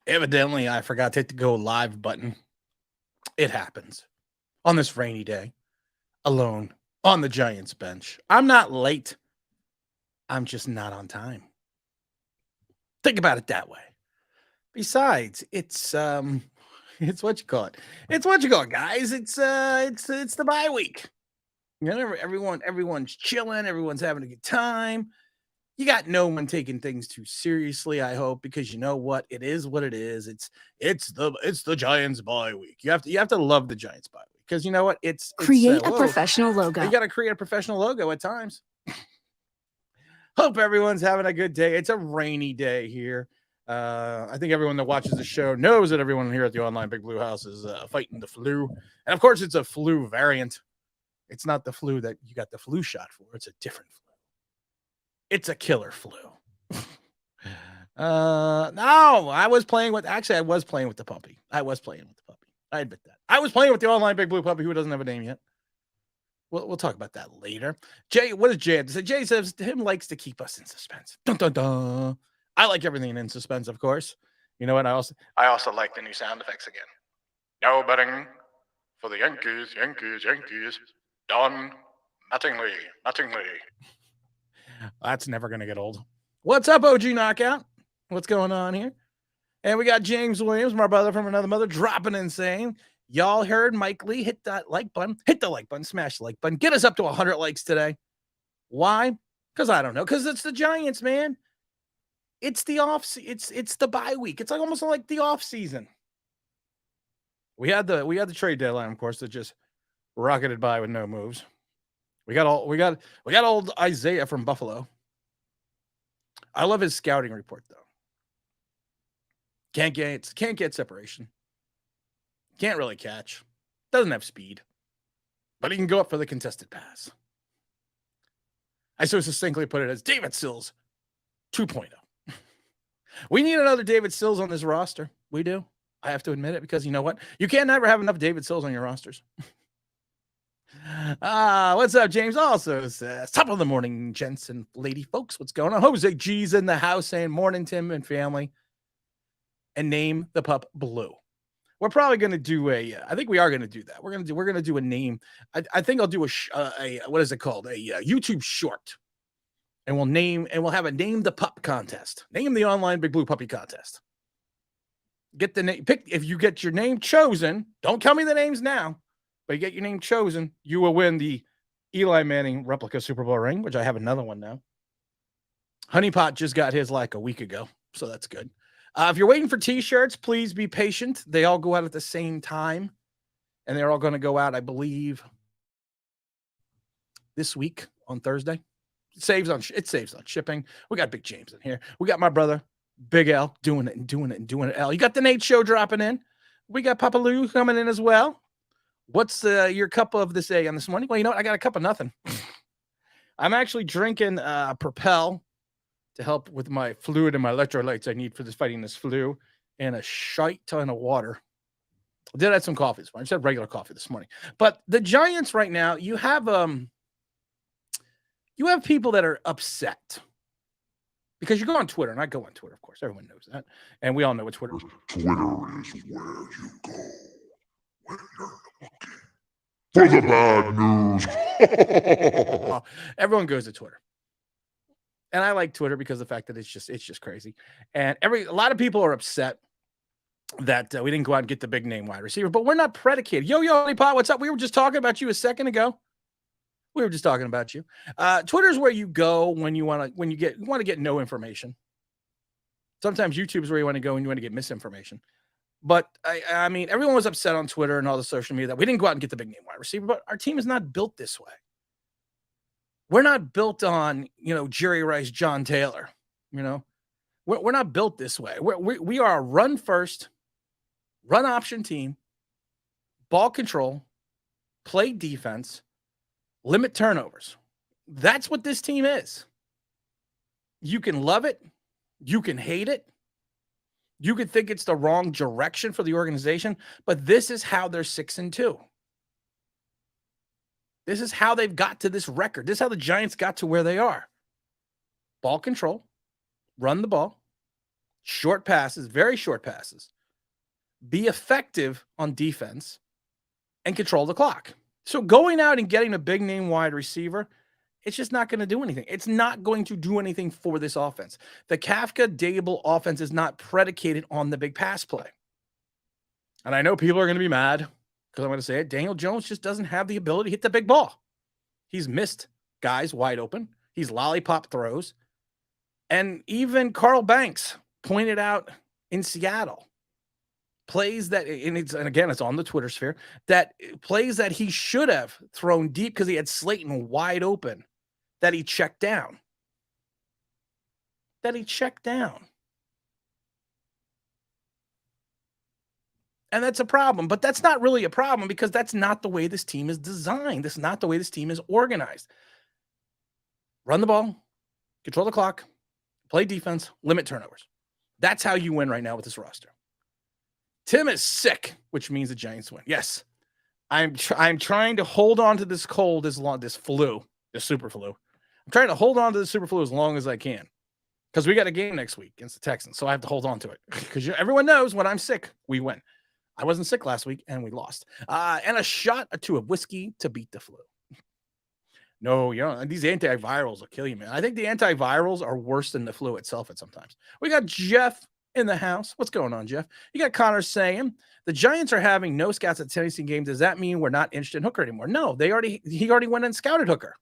Evidently, I forgot to hit the go live button. It happens on this rainy day, alone on the Giants bench. I'm not late. I'm just not on time. Think about it that way. Besides, it's what you call it. It's what you call it, guys. It's the bye week. You know, everyone's chilling, everyone's having a good time. You got no one taking things too seriously, I hope, because you know what? It is what it is. It's the Giants bye week. You have to love the Giants bye week because you know what? It's Create a whoa. professional You logo. got to create a professional logo at times. Hope everyone's having a good day. It's a rainy day here. I think everyone that watches the show knows that everyone here at the Online Big Blue House is fighting the flu, and of course, it's a flu variant. It's not the flu that you got the flu shot for. It's a different flu. It's a killer flu. No, I was playing with. Actually, I was playing with the puppy. I was playing with the puppy. I admit that. I was playing with the Online Big Blue puppy who doesn't have a name yet. We'll talk about that later. Jay, what does Jay have to say? Jay says him likes to keep us in suspense. Dun dun dun. I like everything in suspense, of course. You know what? I also like the new sound effects again. No betting for the Yankees, Yankees, Yankees. Don Mattingly, Mattingly. That's never gonna get old. What's up, OG Knockout? What's going on here? And we got James Williams, my brother from another mother, dropping in saying, y'all heard Mike Lee hit that like button, hit the like button, smash the like button, get us up to 100 likes today. Why? Because I don't know. Because it's the Giants, man. It's the it's the bye week. It's like almost like the off season. We had the trade deadline, of course, that just rocketed by with no moves. We got old Isaiah from Buffalo. I love his scouting report though. Can't get separation. Can't really catch. Doesn't have speed. But he can go up for the contested pass. I so succinctly put it as David Sills 2.0. We need another David Sills on this roster. We do. I have to admit it because you know what? You can't never have enough David Sills on your rosters. What's up, James? Also says, top of the morning, gents and lady folks. What's going on? Jose G's in the house saying, morning, Tim and family. And name the pup Blue. We're probably going to do I think we are going to do that. We're going to do a name. I think I'll do a what is it called? A YouTube short. And we'll have a name the pup contest. Name the online Big Blue Puppy contest. Get the name, pick, if you get your name chosen, don't tell me the names now, but you get your name chosen, you will win the Eli Manning replica Super Bowl ring, which I have another one now. Honeypot just got his like a week ago, so that's good. If you're waiting for t-shirts, please be patient. They all go out at the same time, and they're all going to go out, I believe, this week on Thursday. It saves on shipping. We got Big James in here. We got my brother Big L doing it. L, you got the Nate Show dropping in. We got Papa Lou coming in as well. What's your cup of this egg on this morning? Well, you know what? I got a cup of nothing. I'm actually drinking Propel to help with my fluid and my electrolytes I need for fighting this flu, and a shite ton of water. I did have some coffee this morning. I just had regular coffee this morning. But the Giants right now, you have people that are upset because you go on Twitter, and I go on Twitter, of course. Everyone knows that. And we all know what Twitter is. Twitter is where you go when you're looking for the bad news. Everyone goes to Twitter. And I like Twitter because of the fact that it's just crazy. And a lot of people are upset that we didn't go out and get the big name wide receiver, but we're not predicated. Yo, Honeypot, what's up? We were just talking about you a second ago. We were just talking about you. Twitter is where you go when you want to get no information. Sometimes YouTube is where you want to go when you want to get misinformation. But I mean, everyone was upset on Twitter and all the social media that we didn't go out and get the big name wide receiver, but our team is not built this way. We're not built on, Jerry Rice, John Taylor, we're not built this way. We are a run first, run option team, ball control, play defense, limit turnovers. That's what this team is. You can love it. You can hate it. You could think it's the wrong direction for the organization, but this is how they're 6-2. This is how they've got to this record. This is how the Giants got to where they are. Ball control, run the ball, short passes, very short passes, be effective on defense, and control the clock. So going out and getting a big name wide receiver, it's just not going to do anything. It's not going to do anything for this offense. The Kafka Dable offense is not predicated on the big pass play. And I know people are going to be mad because I'm going to say it. Daniel Jones just doesn't have the ability to hit the big ball. He's missed guys wide open. He's lollipop throws. And even Carl Banks pointed out in Seattle, plays that, and again, it's on the Twitter sphere, that plays that he should have thrown deep because he had Slayton wide open, that he checked down. And that's a problem, but that's not really a problem because that's not the way this team is designed. That's not the way this team is organized. Run the ball, control the clock, play defense, limit turnovers. That's how you win right now with this roster. Tim is sick, which means the Giants win. Yes, I'm trying to hold on to this cold this super flu. I'm trying to hold on to the super flu as long as I can because we got a game next week against the Texans, so I have to hold on to it because everyone knows when I'm sick, we win. I wasn't sick last week, and we lost. And a shot or two of whiskey to beat the flu. No, these antivirals will kill you, man. I think the antivirals are worse than the flu itself at sometimes. We got Jeff in the house. What's going on, Jeff? You got Connor saying the Giants are having no scouts at Tennessee games. Does that mean we're not interested in Hooker anymore? No, he already went and scouted Hooker.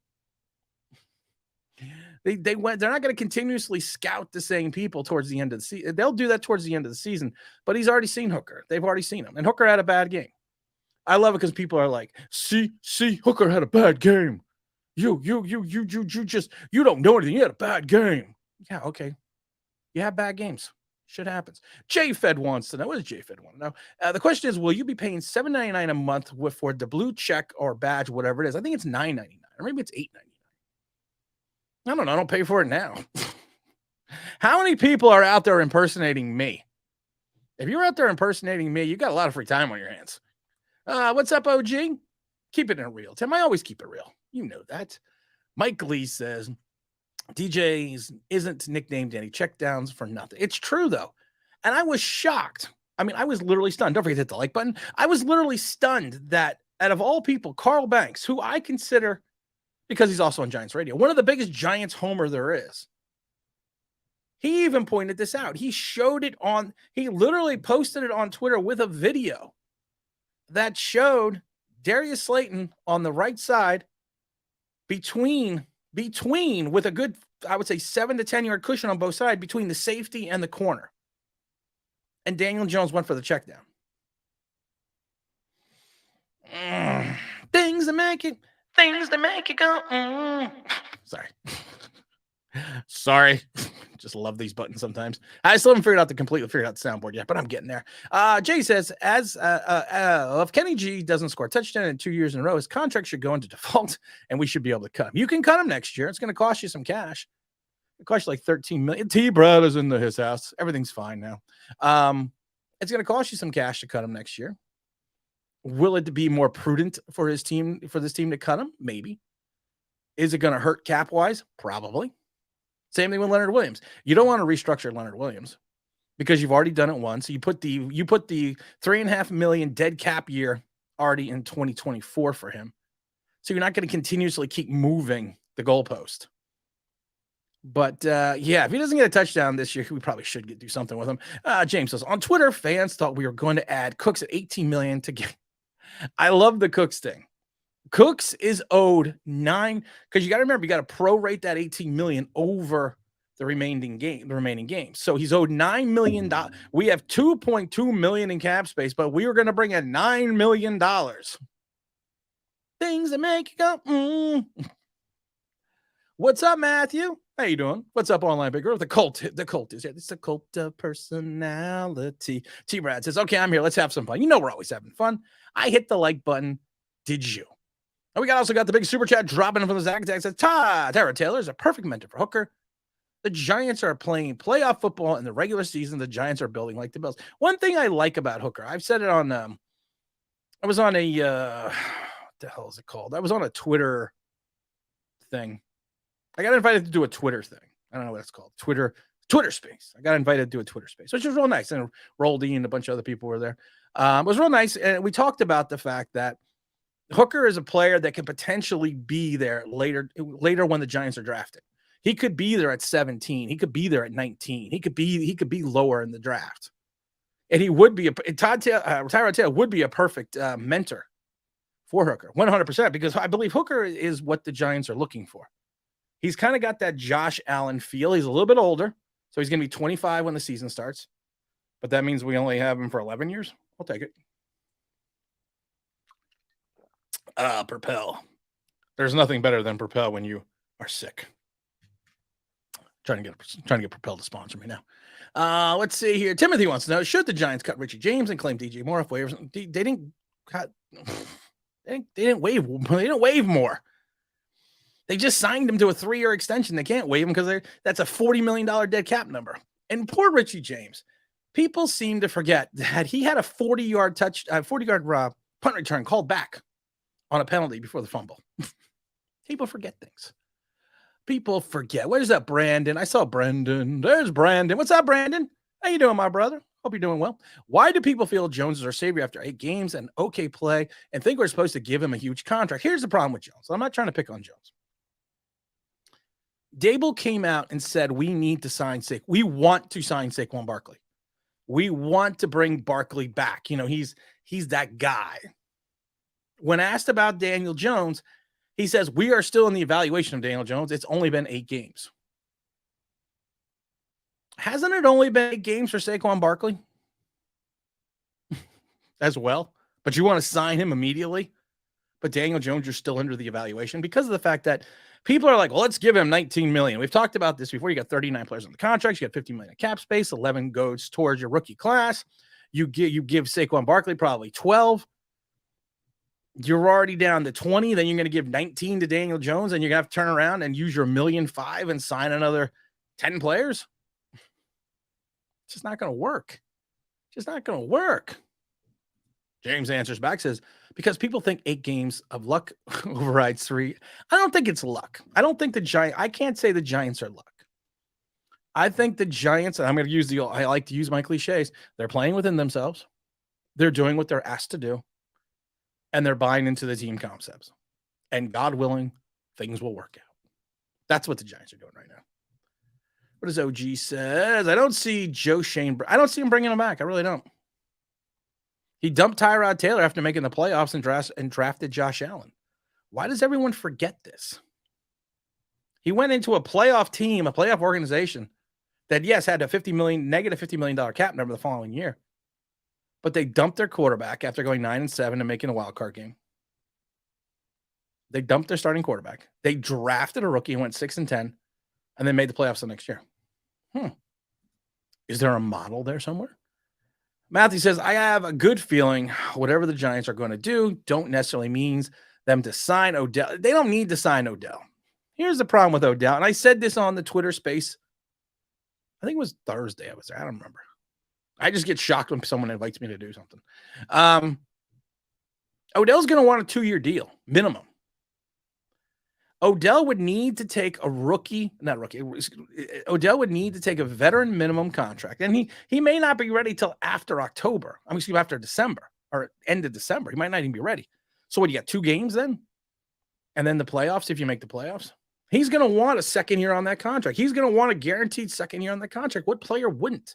They went. They're not going to continuously scout the same people towards the end of the season. They'll do that towards the end of the season, but he's already seen Hooker. They've already seen him, and Hooker had a bad game. I love it because people are like, see, Hooker had a bad game. You don't know anything. You had a bad game. Yeah, okay. You have bad games. Shit happens. JFed wants to know. What does JFed want to know? The question is, will you be paying $7.99 a month for the blue check or badge, whatever it is? I think it's $9.99 or maybe it's $8.99. I don't know. I don't pay for it now. How many people are out there impersonating me? If you're out there impersonating me, you got a lot of free time on your hands. What's up, OG? Keep it in real. Tim, I always keep it real. You know that. Mike Lee says, DJ isn't nicknamed any checkdowns for nothing. It's true, though. And I was shocked. I mean, I was literally stunned. Don't forget to hit the like button. I was literally stunned that out of all people, Carl Banks, who I consider, because he's also on Giants radio, one of the biggest Giants homer there is. He even pointed this out. He literally posted it on Twitter with a video that showed Darius Slayton on the right side between with a good, I would say, 7 to 10 yard cushion on both sides between the safety and the corner. And Daniel Jones went for the check down. Things that make it go. Sorry. Just love these buttons sometimes. I still haven't completely figured out the soundboard yet, but I'm getting there. Jay says, if Kenny G doesn't score a touchdown in 2 years in a row, his contract should go into default and we should be able to cut him. You can cut him next year. It's going to cost you some cash. It costs you like $13 million. T. Brad is in his house. Everything's fine now. It's going to cost you some cash to cut him next year. Will it be more prudent for this team to cut him? Maybe. Is it going to hurt cap wise? Probably. Same thing with Leonard Williams. You don't want to restructure Leonard Williams because you've already done it once. You put the $3.5 million dead cap year already in 2024 for him. So you're not going to continuously keep moving the goalpost. But if he doesn't get a touchdown this year, we probably should do something with him. James says on Twitter, fans thought we were going to add Cooks at $18 million to get. I love the Cooks thing. Cooks is owed $9 because you got to remember, you got to prorate that $18 million over the remaining games. So he's owed $9 million. We have $2.2 million in cap space, but we were going to bring in $9 million. Things that make you go, What's up, Matthew? How you doing? What's up, online big girl? The cult is here. It's a cult of personality. T-Brad says, okay, I'm here. Let's have some fun. You know we're always having fun. I hit the like button. Did you? And we also got the big super chat dropping from the Zach Attack. Says, Tara Taylor is a perfect mentor for Hooker. The Giants are playing playoff football in the regular season. The Giants are building like the Bills. One thing I like about Hooker, I've said it on, I was on a, what the hell is it called? I was on a Twitter thing. I got invited to do a Twitter thing. I don't know what it's called. Twitter Twitter space. I got invited to do a Twitter space, which was real nice. And Roldy and a bunch of other people were there. It was real nice. And we talked about the fact that Hooker is a player that can potentially be there later when the Giants are drafted. He could be there at 17. He could be there at 19. He could be lower in the draft. And he would be Tyrod Taylor would be a perfect mentor for Hooker, 100%, because I believe Hooker is what the Giants are looking for. He's kind of got that Josh Allen feel. He's a little bit older, so he's going to be 25 when the season starts. But that means we only have him for 11 years. I'll take it. Propel. There's nothing better than Propel when you are sick. Trying to get Propel to sponsor me now. Let's see here. Timothy wants to know: should the Giants cut Richie James and claim DJ Moore off waivers? They didn't cut. They didn't waive. They didn't waive Moore. They just signed him to a 3-year extension. They can't waive him because that's a $40 million dead cap number. And poor Richie James. People seem to forget that he had a 40-yard punt return called back on a penalty before the fumble. People forget things. People forget. Where's that Brandon? I saw Brandon. There's Brandon. What's up, Brandon? How you doing, my brother? Hope you're doing well. Why do people feel Jones is our savior after 8 games and okay play and think we're supposed to give him a huge contract? Here's the problem with Jones. I'm not trying to pick on Jones. Dable came out and said we need to sign Saquon. We want to sign Saquon Barkley. We want to bring Barkley back. You know, he's that guy. When asked about Daniel Jones, he says, we are still in the evaluation of Daniel Jones. It's only been 8 games. Hasn't it only been 8 games for Saquon Barkley as well? But you want to sign him immediately? But Daniel Jones, you're still under the evaluation because of the fact that people are like, well, let's give him $19 million. We've talked about this before. You got 39 players on the contracts. You got $50 million in cap space. 11 goes towards your rookie class. You give Saquon Barkley probably 12. You're already down to 20. Then you're going to give 19 to Daniel Jones, and you're going to have to turn around and use your $1.5 million and sign another 10 players. It's just not going to work. Just not going to work. James answers back, says, because people think 8 games of luck overrides 3. I don't think it's luck. I can't say the Giants are luck. I think the Giants, and I like to use my cliches, they're playing within themselves. They're doing what they're asked to do. And they're buying into the team concepts. And God willing, things will work out. That's what the Giants are doing right now. What does OG says? I don't see Joe Shane. I don't see him bringing him back. I really don't. He dumped Tyrod Taylor after making the playoffs and drafted Josh Allen. Why does everyone forget this? He went into a playoff team, a playoff organization that, yes, had a negative $50 million cap number the following year. But they dumped their quarterback after going 9-7 and making a wild card game. They dumped their starting quarterback. They drafted a rookie and went 6-10, and then made the playoffs the next year. Is there a model there somewhere? Matthew says, I have a good feeling whatever the Giants are going to do don't necessarily means them to sign Odell. They don't need to sign Odell. Here's the problem with Odell, and I said this on the Twitter space. I think it was Thursday I was there. I don't remember. I just get shocked when someone invites me to do something. Odell's going to want a 2-year deal, minimum. Odell would need to take Odell would need to take a veteran minimum contract. And he may not be ready till after October. After December or end of December. He might not even be ready. So what, you got 2 games then? And then the playoffs, if you make the playoffs? He's going to want a second year on that contract. He's going to want a guaranteed second year on that contract. What player wouldn't?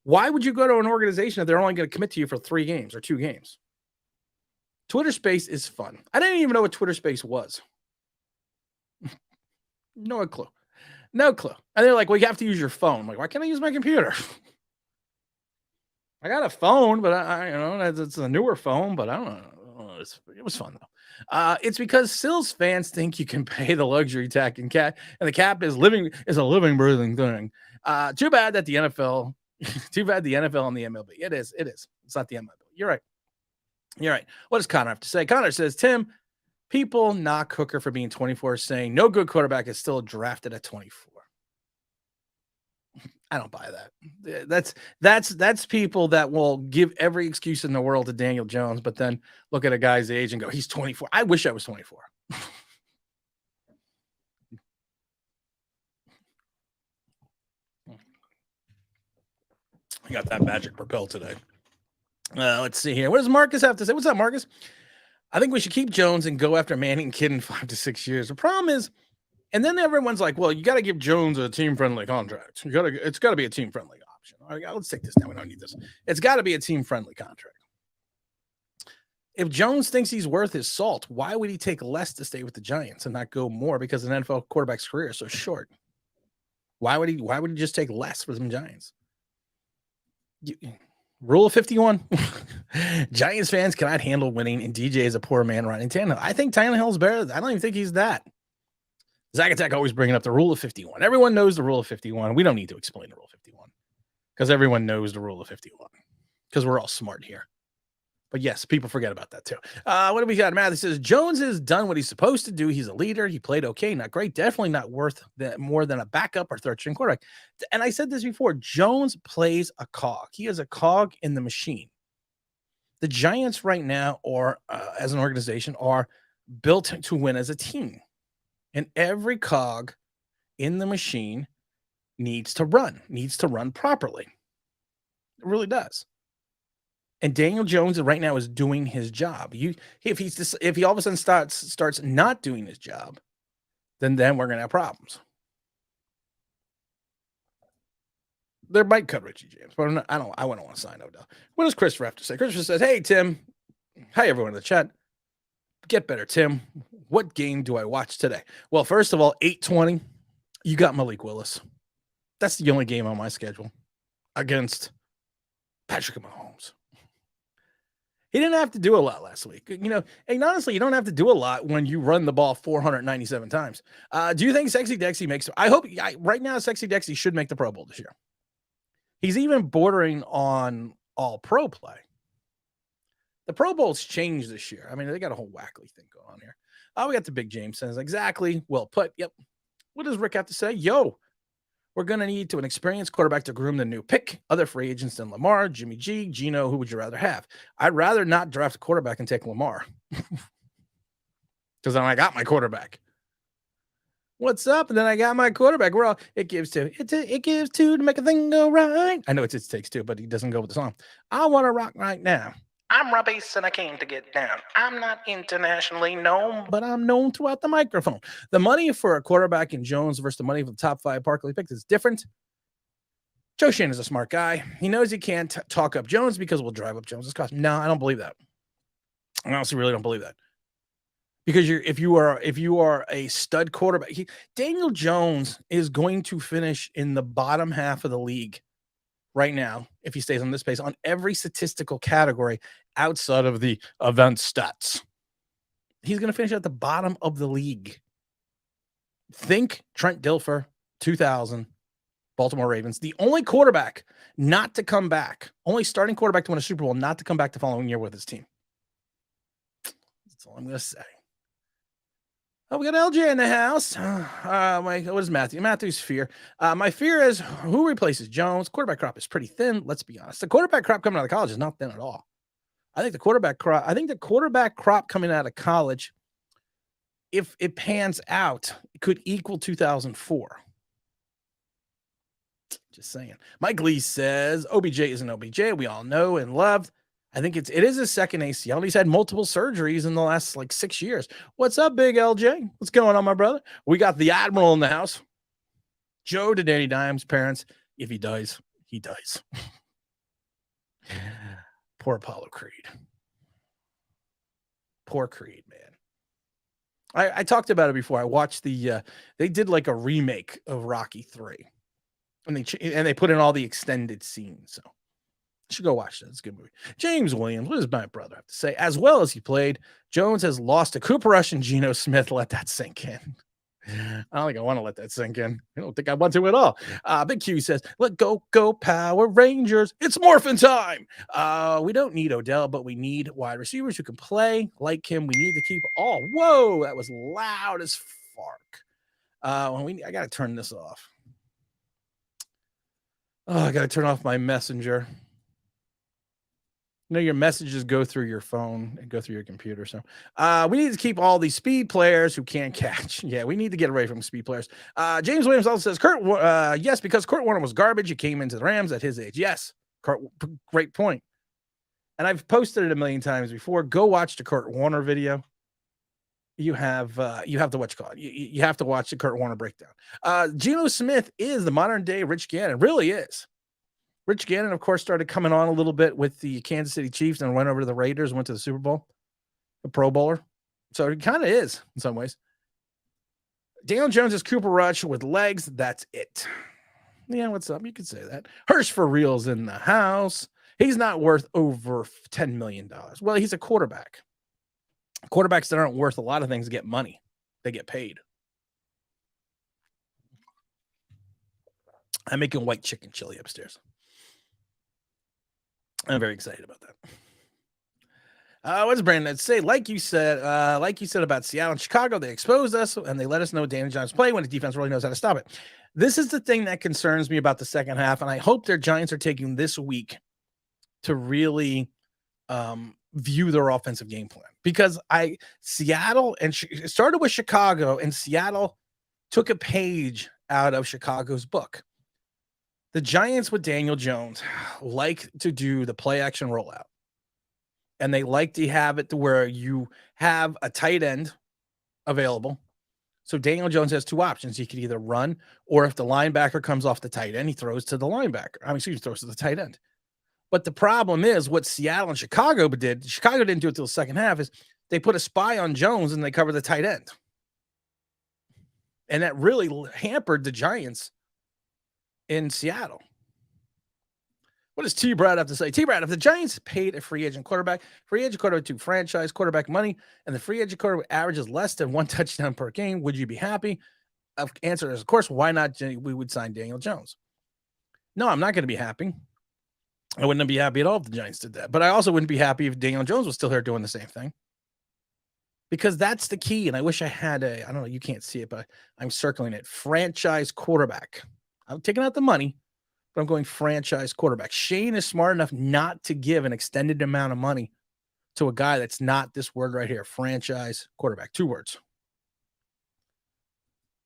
Why would you go to an organization if they're only going to commit to you for 3 games or 2 games? Twitter Space is fun. I didn't even know what Twitter Space was. No clue. And they're like, well, you have to use your phone. I'm like, why can't I use my computer? I got a phone, but it's a newer phone, but I don't know. It was fun though. It's because Sills fans think you can pay the luxury tax and the cap is a living, breathing thing. Too bad that the NFL and the MLB. It is. It's not the MLB. You're right. What does Connor have to say? Connor says, Tim, people knock Hooker for being 24, saying no good quarterback is still drafted at 24. I don't buy that. That's people that will give every excuse in the world to Daniel Jones, but then look at a guy's age and go, he's 24. I wish I was 24. I got that magic propel today. Let's see here. What does Marcus have to say? What's up, Marcus? I think we should keep Jones and go after Manning Kid in 5 to 6 years. The problem is, and then everyone's like, well, you got to give Jones a team-friendly contract. It's got to be a team-friendly option. All right, let's take this now. We don't need this. It's got to be a team-friendly contract. If Jones thinks he's worth his salt, why would he take less to stay with the Giants and not go more because an NFL quarterback's career is so short? Why would he just take less for some Giants? Rule of 51. Giants fans cannot handle winning, and DJ is a poor man running Tannehill. I think Tannehill's better. I don't even think he's that. Zach Attack always bringing up the rule of 51. Everyone knows the rule of 51. We don't need to explain the rule of 51 because everyone knows the rule of 51 because we're all smart here. But yes, people forget about that too. What do we got? Matthew says, Jones has done what he's supposed to do. He's a leader. He played okay, not great. Definitely not worth more than a backup or third-string quarterback. And I said this before. Jones plays a cog. He is a cog in the machine. The Giants right now, or as an organization, are built to win as a team. And every cog in the machine needs to run properly. It really does. And Daniel Jones right now is doing his job. If he all of a sudden starts not doing his job, then we're gonna have problems. They might cut Richie James, but I wouldn't want to sign Odell. What does Christopher have to say? Christopher says, "Hey Tim, hi everyone in the chat. Get better, Tim. What game do I watch today? Well, first of all, 8:20. You got Malik Willis. That's the only game on my schedule against Patrick Mahomes." He didn't have to do a lot last week. And honestly, you don't have to do a lot when you run the ball 497 times. Do you think Sexy Dexy makes – right now, Sexy Dexy should make the Pro Bowl this year. He's even bordering on all-pro play. The Pro Bowl's changed this year. I mean, they got a whole wackly thing going on here. We got the Big James says, exactly, well put. Yep. What does Rick have to say? Yo, we're going to need an experienced quarterback to groom the new pick. Other free agents than Lamar, Jimmy G, Geno, who would you rather have? I'd rather not draft a quarterback and take Lamar. Because then I got my quarterback. What's up? And then I got my quarterback. It gives two. It gives two to make a thing go right. I know it takes two, but he doesn't go with the song. I want to rock right now. I'm Robbie, and I came to get down. I'm not internationally known, but I'm known throughout the microphone. The money for a quarterback in Jones versus the money for the top 5 Barkley picks is different. Joe Shane is a smart guy. He knows he can't talk up Jones because we'll drive up Jones's cost. No, I don't believe that. I honestly really don't believe that. Because if you are a stud quarterback, Daniel Jones is going to finish in the bottom half of the league right now, if he stays on this pace, on every statistical category outside of the event stats. He's going to finish at the bottom of the league. Think Trent Dilfer, 2000, Baltimore Ravens. The only quarterback not to come back, only starting quarterback to win a Super Bowl, not to come back the following year with his team. That's all I'm going to say. Oh, we got LJ in the house. What is Matthew? Matthew's fear. My fear is who replaces Jones. Quarterback crop is pretty thin. Let's be honest. The quarterback crop coming out of college is not thin at all. I think the quarterback crop coming out of college, if it pans out, it could equal 2004. Just saying. Mike Lee says OBJ isn't OBJ. We all know and love. I think it is his second ACL. He's had multiple surgeries in the last 6 years. What's up, big LJ? What's going on, my brother? We got the Admiral in the house. Joe to Danny Dimes' parents. If he dies, he dies. Poor Apollo Creed. Poor Creed, man. I talked about it before. I watched they did a remake of Rocky 3. And they put in all the extended scenes. So you should go watch that. It's a good movie. James Williams, what does my brother have to say? As well as he played, Jones has lost to Cooper Rush and Geno Smith. Let that sink in. I don't think I want to let that sink in. I don't think I want to at all. Big Q says, let go Power Rangers. It's morphin' time. We don't need Odell, but we need wide receivers who can play like him. We need to keep all. Whoa, that was loud as fark. I got to turn this off. Oh, I got to turn off my messenger. Your messages go through your phone and go through your computer. So we need to keep all these speed players who can't catch. Yeah, we need to get away from speed players. James Williams also says, yes, because Kurt Warner was garbage. He came into the Rams at his age. Yes, Great point. And I've posted it a million times before. Go watch the Kurt Warner video. You have to watch it. You have to watch the Kurt Warner breakdown. Geno Smith is the modern day Rich Gannon. Really is. Rich Gannon, of course, started coming on a little bit with the Kansas City Chiefs and went over to the Raiders, went to the Super Bowl, a Pro Bowler. So it kind of is in some ways. Daniel Jones is Cooper Rush with legs. That's it. Yeah, what's up? You could say that. Hirsch for real's in the house. He's not worth over $10 million. Well, he's a quarterback. Quarterbacks that aren't worth a lot of things get money. They get paid. I'm making white chicken chili upstairs. I'm very excited about that. What's Brandon say? Like you said about Seattle and Chicago, they exposed us and they let us know Daniel Jones play when the defense really knows how to stop it. This is the thing that concerns me about the second half, and I hope their Giants are taking this week to really view their offensive game plan, because Seattle and it started with Chicago, and Seattle took a page out of Chicago's book. The Giants with Daniel Jones like to do the play action rollout. And they like to have it to where you have a tight end available. So Daniel Jones has two options. He could either run, or if the linebacker comes off the tight end, he throws to the linebacker. He throws to the tight end. But the problem is what Seattle and Chicago did. Chicago didn't do it till the second half. Is they put a spy on Jones and they cover the tight end. And that really hampered the Giants in Seattle. What does T-Brad have to say? T-Brad, if the Giants paid a free agent quarterback to franchise quarterback money, and the free agent quarterback averages less than one touchdown per game, would you be happy? Answer is, of course, why not? We would sign Daniel Jones. No, I'm not going to be happy. I wouldn't be happy at all if the Giants did that. But I also wouldn't be happy if Daniel Jones was still here doing the same thing. Because that's the key. And I wish I had I don't know, you can't see it, but I'm circling it. Franchise quarterback. I'm taking out the money, but I'm going franchise quarterback. Shane is smart enough not to give an extended amount of money to a guy that's not this word right here, franchise quarterback. 2 words.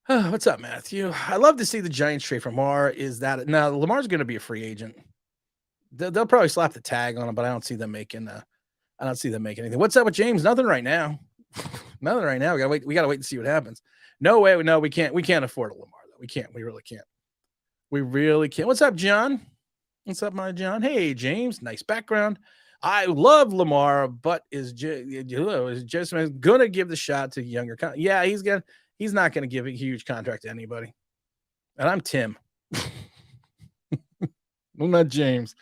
What's up, Matthew? I love to see the Giants trade for Lamar. Now Lamar's going to be a free agent. They'll probably slap the tag on him, but I don't see them making anything. What's up with James? Nothing right now. Nothing right now. We gotta wait and see what happens. No way. No, we can't afford a Lamar though. We can't. We really can't. We really can't. What's up, John? What's up, my John? Hey, James. Nice background. I love Lamar, but is just going to give the shot to younger? Yeah, he's not going to give a huge contract to anybody. And I'm Tim. I'm not James.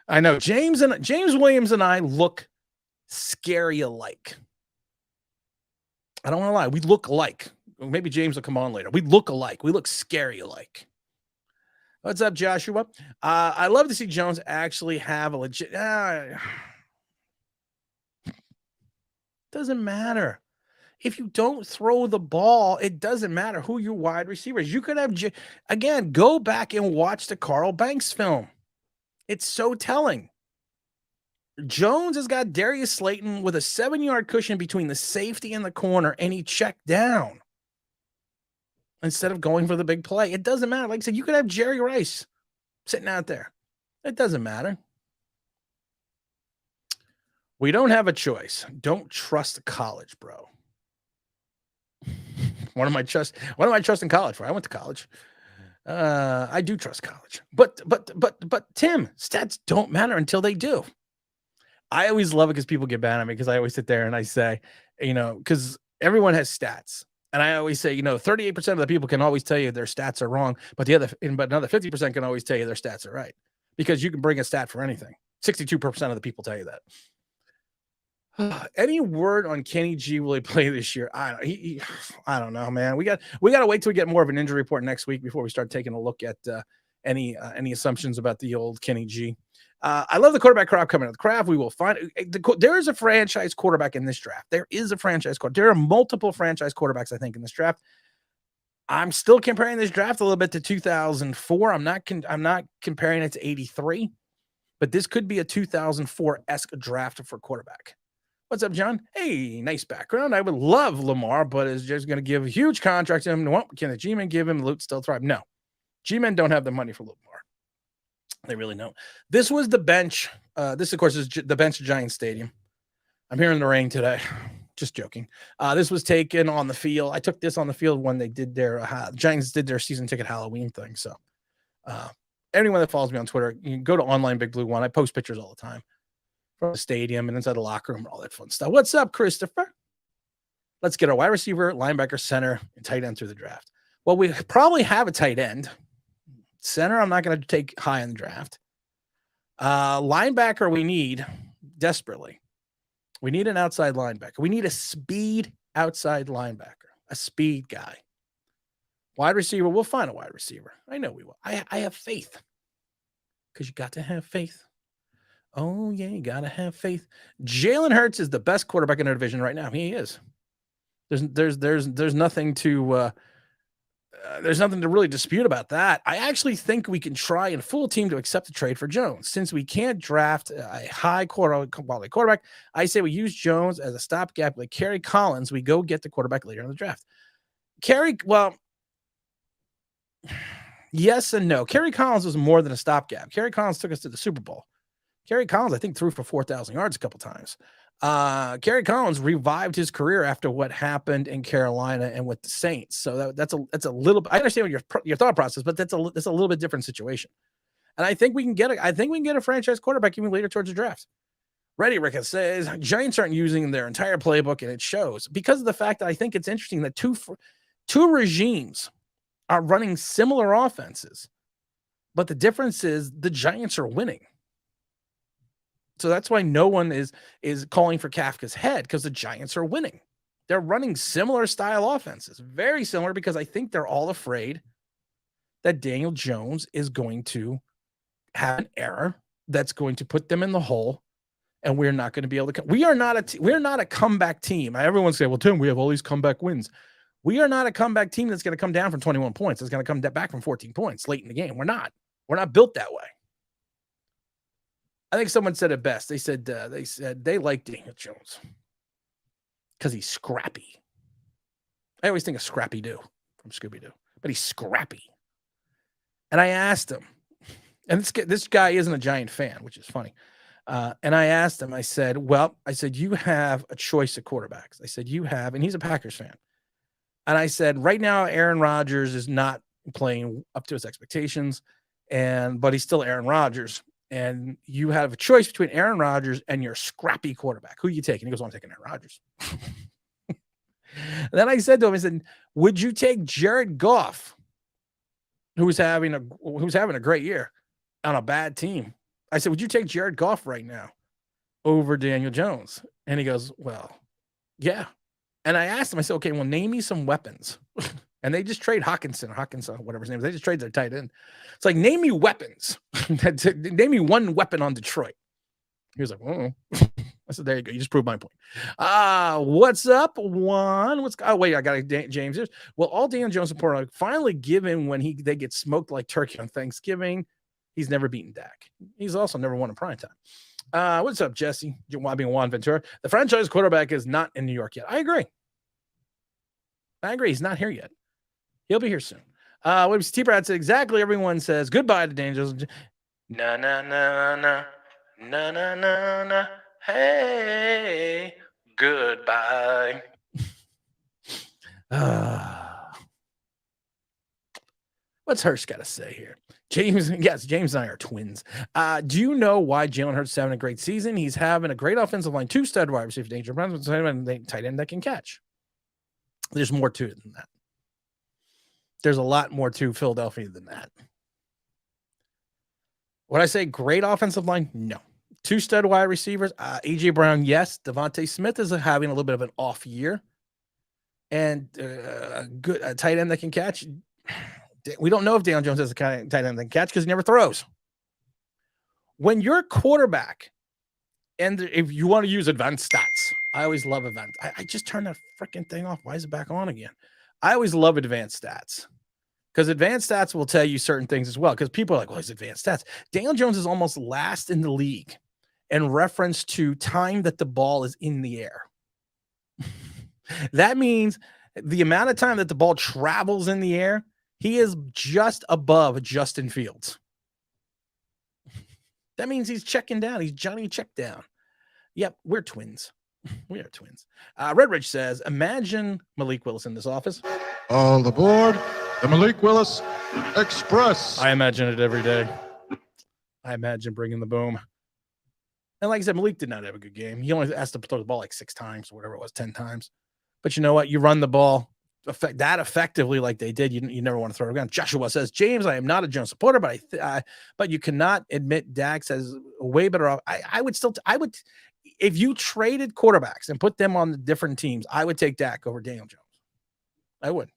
I know James Williams and I look scary alike. I don't want to lie. We look alike. Maybe James will come on later. We look alike. We look scary alike. What's up, Joshua? I love to see Jones actually have a legit. Doesn't matter. If you don't throw the ball, it doesn't matter who your wide receivers. You could have, again, go back and watch the Carl Banks film. It's so telling. Jones has got Darius Slayton with a 7-yard cushion between the safety and the corner, and he checked down instead of going for the big play. It doesn't matter. Like I said, you could have Jerry Rice sitting out there. It doesn't matter. We don't have a choice. Don't trust college, bro. What am I trusting college for? I went to college. I do trust college. But Tim, stats don't matter until they do. I always love it because people get mad at me because I always sit there and I say, because everyone has stats. And I always say, 38% of the people can always tell you their stats are wrong, but another 50% can always tell you their stats are right, because you can bring a stat for anything. 62% of the people tell you that. Any word on Kenny G? Will he play this year? I don't know, man. We got to wait till we get more of an injury report next week before we start taking a look at any assumptions about the old Kenny G. I love the quarterback crop coming out of the craft. We will find there is a franchise quarterback in this draft. There is a franchise quarterback. There are multiple franchise quarterbacks, I think, in this draft. I'm still comparing this draft a little bit to 2004. I'm not comparing it to 83, but this could be a 2004-esque draft for quarterback. What's up, John? Hey, nice background. I would love Lamar, but is just going to give a huge contract to him. What can the G-Men give him? Loot still thrive? No. G-Men don't have the money for Lamar. They really don't. This was the bench. This, of course, is the bench at Giants Stadium. I'm here in the rain today. Just joking. This was taken on the field. I took this on the field when they did their Giants did their season ticket Halloween thing. So anyone that follows me on Twitter, you can go to Online Big Blue One. I post pictures all the time from the stadium and inside the locker room and all that fun stuff. What's up, Christopher? Let's get our wide receiver, linebacker, center, and tight end through the draft. Well, we probably have a tight end. Center, I'm not going to take high in the draft. Linebacker, we need desperately. We need an outside linebacker. We need a speed outside linebacker, a speed guy. Wide receiver, we'll find a wide receiver. I know we will. I have faith because you got to have faith. Oh, yeah, you got to have faith. Jalen Hurts is the best quarterback in our division right now. He is. There's nothing to really dispute about that. I actually think we can try and fool a team to accept the trade for Jones. Since we can't draft a high quality quarterback, I say we use Jones as a stopgap like Kerry Collins. We go get the quarterback later in the draft. Well, yes and no. Kerry Collins was more than a stopgap. Kerry Collins took us to the Super Bowl. Kerry Collins, I think, threw for 4,000 yards a couple times. Kerry Collins revived his career after what happened in Carolina and with the Saints. So that's a little. I understand your thought process, but that's a little bit different situation. And I think we can get a franchise quarterback even later towards the draft. Ready, Rickett says Giants aren't using their entire playbook, and it shows because of the fact that I think it's interesting that two regimes are running similar offenses, but the difference is the Giants are winning. So that's why no one is calling for Kafka's head, because the Giants are winning. They're running similar style offenses, very similar, because I think they're all afraid that Daniel Jones is going to have an error that's going to put them in the hole, and we're not going to be able to. We're not a comeback team. Everyone say, "Well, Tim, we have all these comeback wins." We are not a comeback team that's going to come down from 21 points. It's going to come back from 14 points late in the game. We're not built that way. I think someone said it best. They said they like Daniel Jones because he's scrappy. I always think of Scrappy Doo from Scooby-Doo, but he's scrappy. And I asked him, and this guy isn't a Giant fan, which is funny. And I asked him, I said, you have a choice of quarterbacks. I said, and he's a Packers fan. And I said, right now, Aaron Rodgers is not playing up to his expectations, but he's still Aaron Rodgers. And you have a choice between Aaron Rodgers and your scrappy quarterback. Who are you taking? He goes, I'm taking Aaron Rodgers. Then I said to him, would you take Jared Goff, who's having a great year on a bad team? I said, would you take Jared Goff right now over Daniel Jones? And he goes, well, yeah. And I asked him, I said, okay, well, name me some weapons. And they just trade Hawkinson, whatever his name is. They just trade their tight end. It's like, name me weapons. Name me one weapon on Detroit. He was like, oh. I said, there you go. You just proved my point. What's up, Juan? I got a James. Well, all Daniel Jones support finally given when they get smoked like turkey on Thanksgiving. He's never beaten Dak. He's also never won a primetime. What's up, Jesse? Being Juan Ventura. The franchise quarterback is not in New York yet. I agree. He's not here yet. He'll be here soon. What was T-Brad said exactly. Everyone says goodbye to Daniel Jones. Na na na na na na na na. Hey, goodbye. What's Hurst got to say here? James and I are twins. Do you know why Jalen Hurts is having a great season? He's having a great offensive line, 2 stud wide receiver, danger, tight end that can catch. There's more to it than that. There's a lot more to Philadelphia than that. Would I say great offensive line? No. 2 stud wide receivers. A.J. Brown, yes. Devontae Smith is having a little bit of an off year. And a good tight end that can catch. We don't know if Daniel Jones has a kind of tight end that can catch because he never throws. When you're quarterback, and if you want to use advanced stats, I always love advanced. I just turned that freaking thing off. Why is it back on again? I always love advanced stats because advanced stats will tell you certain things as well. Because people are like, well, it's advanced stats. Daniel Jones is almost last in the league in reference to time that the ball is in the air. That means the amount of time that the ball travels in the air, he is just above Justin Fields. That means he's checking down. He's Johnny check down. Yep, we're twins. We are twins. Red Ridge says, imagine Malik Willis in this office. All aboard the Malik Willis Express. I imagine it every day. I imagine bringing the boom. And like I said, Malik did not have a good game. He only asked to throw the ball like 6 times or whatever it was, 10 times. But you know what? You run the ball that effectively like they did. You never want to throw it around. Joshua says, James, I am not a Jones supporter, but you cannot admit Dak says way better off. I would, if you traded quarterbacks and put them on the different teams, I would take Dak over Daniel Jones. I would.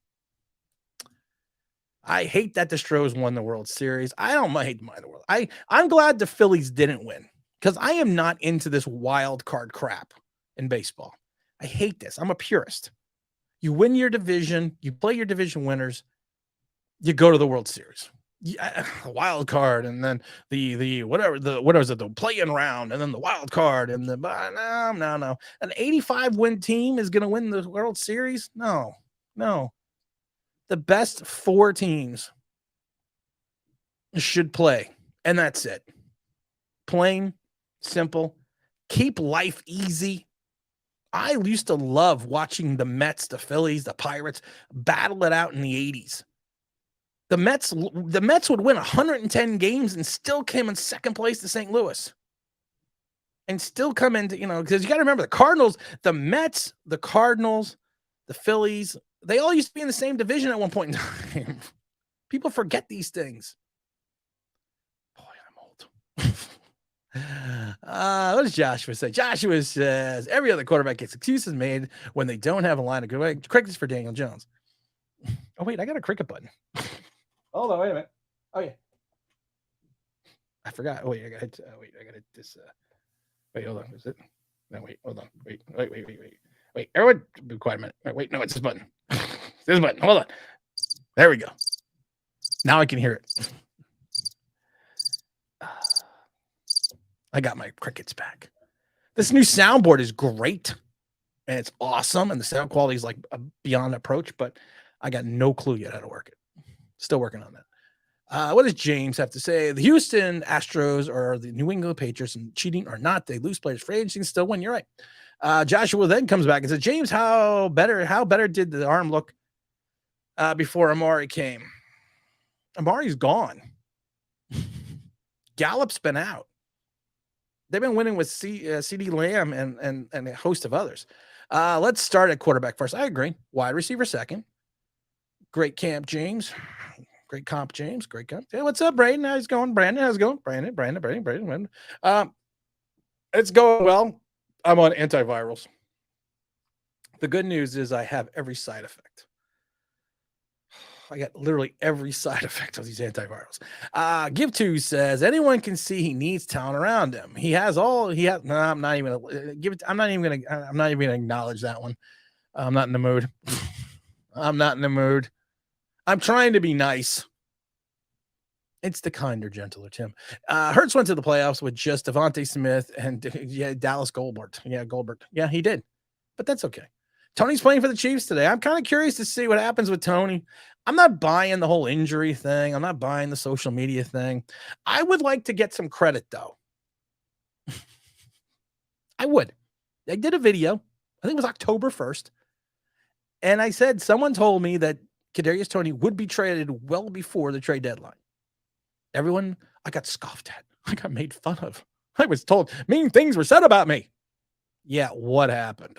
I hate that the Stros won the World Series. I don't hate the world. I'm glad the Phillies didn't win because I am not into this wild card crap in baseball. I hate this. I'm a purist. You win your division, you play your division winners, you go to the World Series. Wild card, and then the play-in round, and then the wild card, and the no. An 85 win team is going to win the World Series? No. The best 4 teams should play, and that's it. Plain, simple. Keep life easy. I used to love watching the Mets, the Phillies, the Pirates battle it out in the 80s. The Mets would win 110 games and still came in second place to St. Louis. And still come into, because you got to remember the Cardinals, the Mets, the Cardinals, the Phillies, they all used to be in the same division at one point in time. People forget these things. Boy, I'm old. What does Joshua say? Joshua says every other quarterback gets excuses made when they don't have a line of good. Crickets for Daniel Jones. Oh wait, I got a cricket button. Hold on, wait a minute. Oh yeah, I forgot. Oh wait, I got it. This. Wait, hold on. Is it? No, wait, hold on. Wait. Everyone, be quiet a minute. Wait, no, it's this button. This button. Hold on. There we go. Now I can hear it. I got my crickets back. This new soundboard is great and it's awesome. And the sound quality is like beyond approach, but I got no clue yet how to work it. Still working on that. What does James have to say? The Houston Astros or the New England Patriots and cheating or not, they lose players for agency and still win. You're right. Joshua then comes back and says, James, how better did the arm look before Amari came? Amari's gone. Gallup's been out. They've been winning with CeeDee Lamb and a host of others. Let's start at quarterback first. I agree. Wide receiver second. Great camp, James. Great comp, James. Great comp. Hey, what's up, Braden? How's it going? Brandon, how's it going? Brandon. It's going well. I'm on antivirals. The good news is I have every side effect. I got literally every side effect of these antivirals. Give2 says anyone can see he needs talent around him. No, I'm not even gonna acknowledge that one. I'm not in the mood. I'm trying to be nice. It's the kinder, gentler Tim. Hurts went to the playoffs with just Devontae Smith and Dallas Goldberg. Goldberg. Yeah, he did. But that's okay. Tony's playing for the Chiefs today. I'm kind of curious to see what happens with Tony. I'm not buying the whole injury thing. I'm not buying the social media thing. I would like to get some credit, though. I would. I did a video. I think it was October 1st. And I said someone told me that Kadarius Toney would be traded well before the trade deadline. Everyone, I got scoffed at. I got made fun of. I was told mean things were said about me. Yeah, what happened?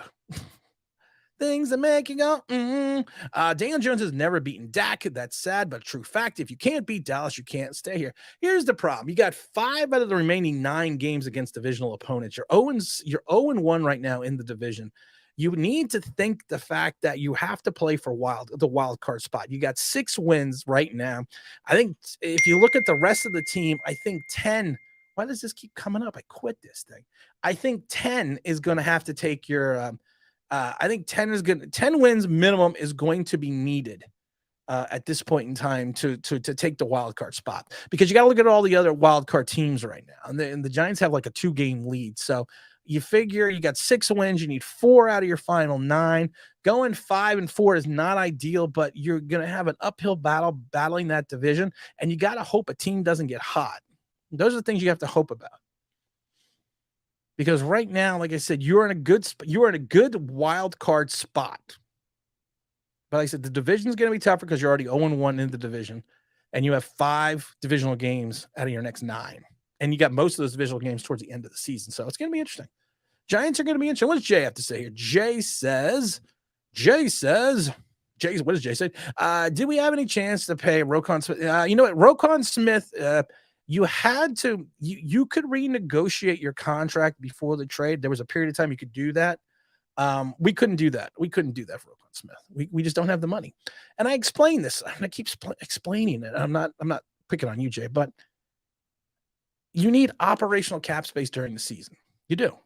Things that make you go, Daniel Jones has never beaten Dak. That's sad, but true fact. If you can't beat Dallas, you can't stay here. Here's the problem. You got 5 out of the remaining 9 games against divisional opponents. You're 0-1 right now in the division. You need to think the fact that you have to play for the wild card spot. You got 6 wins right now. I think if you look at the rest of the team, I think 10. Why does this keep coming up? I quit this thing. I think 10 is going to have to take your I think 10 is good. 10 wins minimum is going to be needed at this point in time to take the wild card spot, because you got to look at all the other wild card teams right now. And the Giants have like a 2-game lead. So you figure you got 6 wins. You need 4 out of your final 9. Going 5-4 is not ideal, but you're going to have an uphill battle battling that division. And you got to hope a team doesn't get hot. Those are the things you have to hope about. Because right now, like I said, you're in a good wild card spot. But like I said, the division is going to be tougher because you're already 0-1 in the division, and you have 5 divisional games out of your next 9, and you got most of those divisional games towards the end of the season. So it's going to be interesting. Giants are going to be interesting. What does Jay have to say here? Jay says, what does Jay say? Did we have any chance to pay Roquan Smith? You know what, Roquan Smith, you had to, you could renegotiate your contract before the trade. There was a period of time you could do that. We couldn't do that. We couldn't do that for Roquan Smith. We just don't have the money. And I explain this. I keep explaining it. I'm not picking on you, Jay, but you need operational cap space during the season. You do.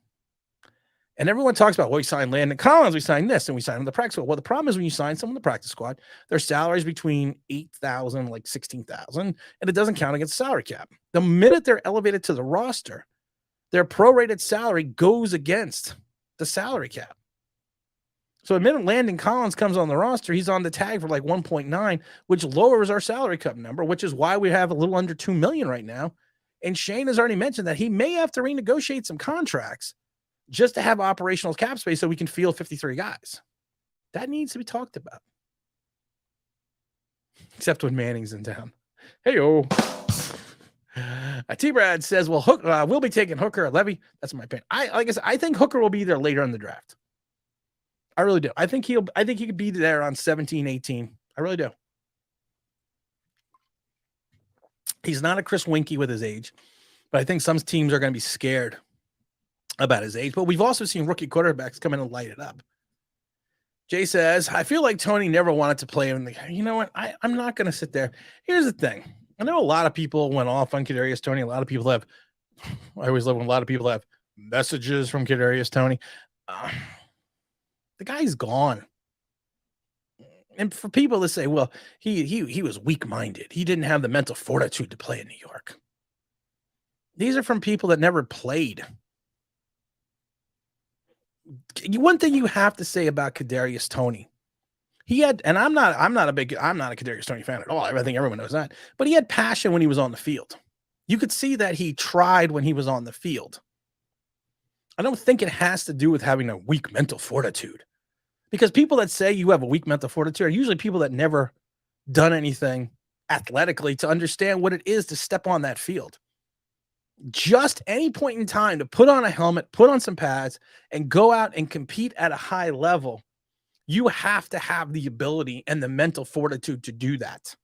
And everyone talks about, well, we signed Landon Collins, we signed this, and we signed him the practice squad. Well, the problem is when you sign someone in the practice squad, their salaries between $8,000, like $16,000, and it doesn't count against the salary cap. The minute they're elevated to the roster, their prorated salary goes against the salary cap. So the minute Landon Collins comes on the roster, he's on the tag for like 1.9, which lowers our salary cap number, which is why we have a little under $2 million right now. And Shane has already mentioned that he may have to renegotiate some contracts just to have operational cap space so we can field 53 guys. That needs to be talked about. Except when Manning's in town. Hey-o. T-Brad says, well, we'll be taking Hooker or Levy. That's my opinion. I think Hooker will be there later in the draft. I really do. I think he could be there on 17, 18. I really do. He's not a Chris Winkie with his age, but I think some teams are going to be scared about his age. But we've also seen rookie quarterbacks come in and light it up. Jay says, I feel like Tony never wanted to play him. You know what? I'm not going to sit there. Here's the thing. I know a lot of people went off on Kadarius Toney. I always love when a lot of people have messages from Kadarius Toney. The guy's gone. And for people to say, well, he was weak-minded. He didn't have the mental fortitude to play in New York. These are from people that never played. One thing you have to say about Kadarius Toney, he had, and I'm not a Kadarius Toney fan at all. I think everyone knows that, but he had passion when he was on the field. You could see that he tried when he was on the field. I don't think it has to do with having a weak mental fortitude, because people that say you have a weak mental fortitude are usually people that never done anything athletically to understand what it is to step on that field. Just any point in time to put on a helmet, put on some pads, and go out and compete at a high level, you have to have the ability and the mental fortitude to do that.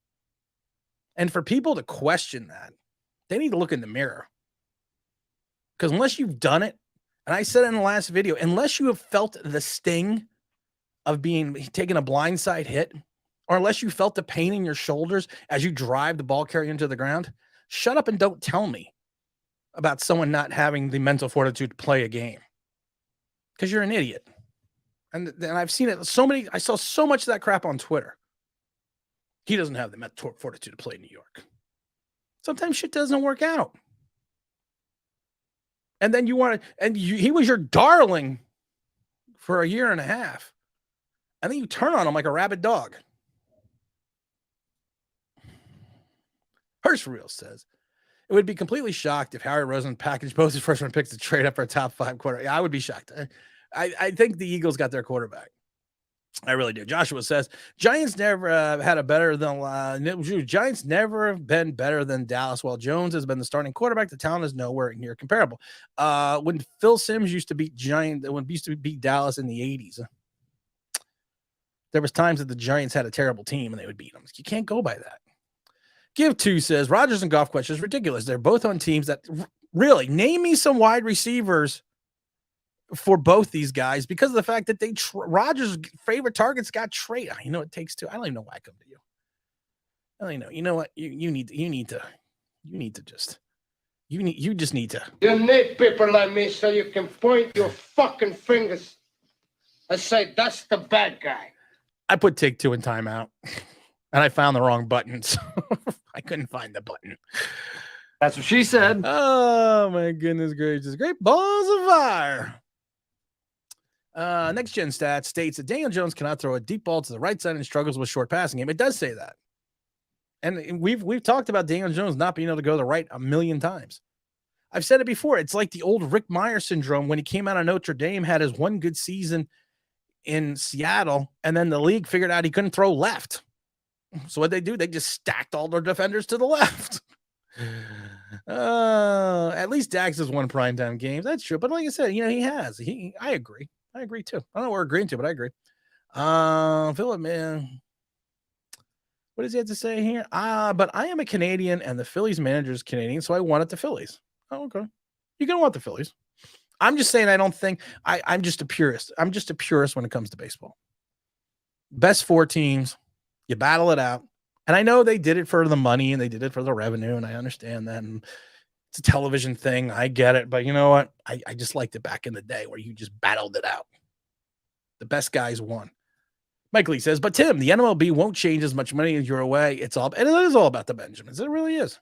And for people to question that, they need to look in the mirror. Because unless you've done it, and I said it in the last video, unless you have felt the sting of taking a blindside hit, or unless you felt the pain in your shoulders as you drive the ball carrier into the ground, shut up and don't tell me about someone not having the mental fortitude to play a game, because you're an idiot. And I've seen it I saw so much of that crap on Twitter. He doesn't have the mental fortitude to play in New York. Sometimes shit doesn't work out. And then he was your darling for a year and a half. And then you turn on him like a rabid dog. Hirsch Real says, it would be completely shocked if Harry Rosen packaged both his first round picks to trade up for a top 5 quarterback. I would be shocked. I think the Eagles got their quarterback. I really do. Joshua says, Giants never Giants never have been better than Dallas. While Jones has been the starting quarterback, the talent is nowhere near comparable. When Phil Simms used to beat Dallas in the 80s, there was times that the Giants had a terrible team and they would beat them. You can't go by that. Give 2 says, Rodgers and Goff question is ridiculous. They're both on teams that really name me some wide receivers for both these guys, because of the fact that Rodgers' favorite targets got traded. You know, it takes 2. I don't even know why I come to you. I don't even know. You know what? You just need to. You need people like me so you can point your fucking fingers and say, that's the bad guy. I put take 2 in timeout. And I found the wrong button, so I couldn't find the button. That's what she said. Oh, my goodness gracious. Great balls of fire. Next Gen Stats states that Daniel Jones cannot throw a deep ball to the right side and struggles with short passing game. It does say that. And we've talked about Daniel Jones not being able to go to the right a million times. I've said it before. It's like the old Rick Meyer syndrome when he came out of Notre Dame, had his one good season in Seattle, and then the league figured out he couldn't throw left. So what they do? They just stacked all their defenders to the left. At least Dax has won primetime games. That's true. But like I said, he has. I agree. I agree too. I don't know what we're agreeing to, but I agree. Philip, man. What does he have to say here? But I am a Canadian and the Phillies manager is Canadian, so I wanted the Phillies. Oh, okay. You're going to want the Phillies. I'm just saying I don't think I'm just a purist. I'm just a purist when it comes to baseball. Best 4 teams, you battle it out. And I know they did it for the money and they did it for the revenue, and I understand that. And it's a television thing. I get it. But you know what? I just liked it back in the day where you just battled it out. The best guys won. Mike Lee says, but Tim, the MLB won't change as much money as you're away. And it is all about the Benjamins. It really is.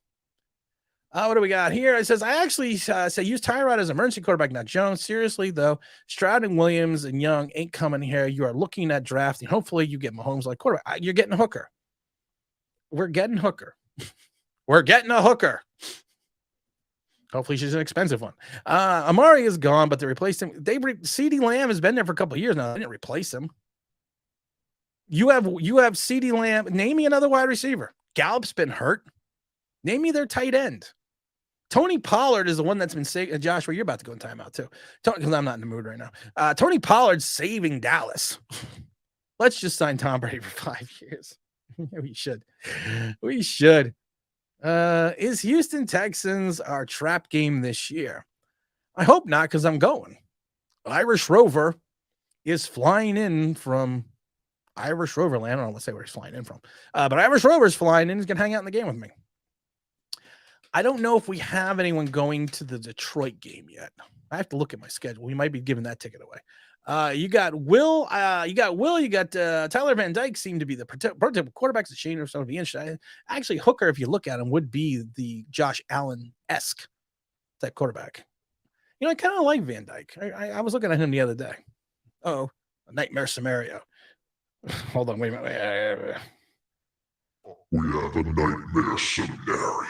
What do we got here? It says, I actually say use Tyrod as emergency quarterback, not Jones. Seriously, though, Stroud and Williams and Young ain't coming here. You are looking at drafting. Hopefully you get Mahomes like quarterback. You're getting Hooker. We're getting Hooker. We're getting a Hooker. Hopefully she's an expensive one. Amari is gone, but they replaced him. CeeDee Lamb has been there for a couple of years now. They didn't replace him. You have CeeDee Lamb. Name me another wide receiver. Gallup's been hurt. Name me their tight end. Tony Pollard is the one that's been saving. Joshua, you're about to go in timeout too. Because I'm not in the mood right now. Tony Pollard's saving Dallas. Let's just sign Tom Brady for 5 years. We should. We should. Is Houston Texans our trap game this year? I hope not, because I'm going. Irish Rover is flying in from Irish Rover land. I don't want to say where he's flying in from. But Irish Rover's flying in. He's going to hang out in the game with me. I don't know if we have anyone going to the Detroit game yet. I have to look at my schedule. We might be giving that ticket away. You got Will. You got Tyler Van Dyke seem to be the prototypical quarterbacks. The Shane or something. Be interesting. Actually, Hooker, if you look at him, would be the Josh Allen-esque type quarterback. I kind of like Van Dyke. I was looking at him the other day. Oh, a nightmare scenario. Hold on, wait a minute. We have a nightmare scenario.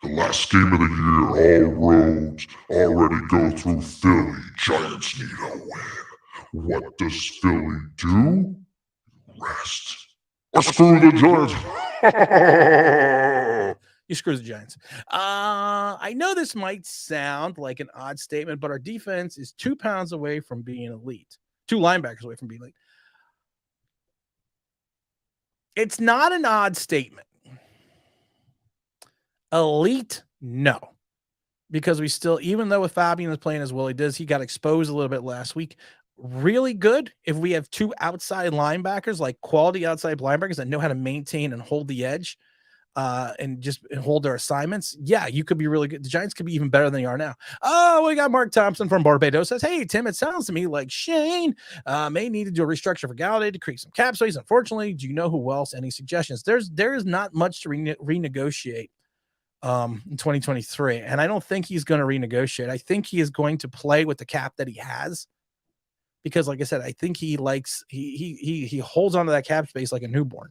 The last game of the year, all roads already go through Philly. Giants need a win. What does Philly do? Rest. Or screw the Giants. You screw the Giants. I know this might sound like an odd statement, but our defense is 2 pounds away from being elite. 2 linebackers away from being elite. It's not an odd statement. Elite, no. Because we still, even though with Fabian is playing as well he does, he got exposed a little bit last week. Really good if we have 2 outside linebackers, like quality outside linebackers that know how to maintain and hold the edge and hold their assignments. Yeah, you could be really good. The Giants could be even better than they are now. Oh, we got Mark Thompson from Barbados says, hey, Tim, it sounds to me like Shane may need to do a restructure for Galladay to create some cap space. Unfortunately, do you know who else? Any suggestions? There is not much to renegotiate in 2023, and I don't think he's going to renegotiate. I think he is going to play with the cap that he has, because like I said, I think he likes he holds onto that cap space like a newborn.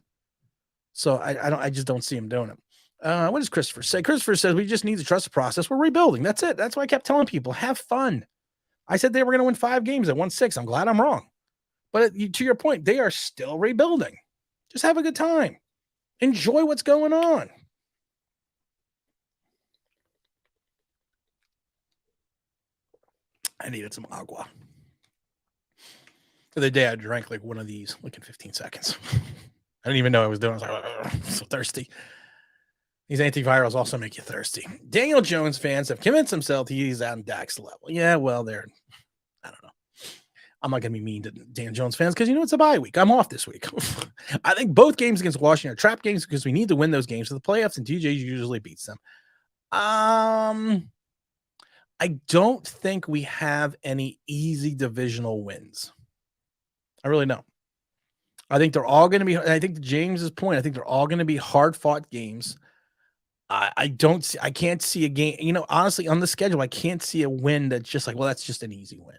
So I just don't see him doing it. What does Christopher say? Christopher says we just need to trust the process. We're rebuilding. That's it. That's why I kept telling people, have fun. I said they were going to win 5 games. They won 6. I'm glad I'm wrong. But to your point, they are still rebuilding. Just have a good time. Enjoy what's going on. I needed some agua. The other day I drank like one of these like in 15 seconds. I didn't even know I was doing it. I was like, I'm so thirsty. These antivirals also make you thirsty. Daniel Jones fans have convinced themselves he's on Dak's level. Yeah, well, I don't know. I'm not going to be mean to Daniel Jones fans because, it's a bye week. I'm off this week. I think both games against Washington are trap games because we need to win those games for the playoffs, and DJ usually beats them. I don't think we have any easy divisional wins. I really don't. I think they're all going to be, I think to James's point, I think they're all going to be hard fought games. I can't see a game, honestly on the schedule, I can't see a win that's just like, well, that's just an easy win.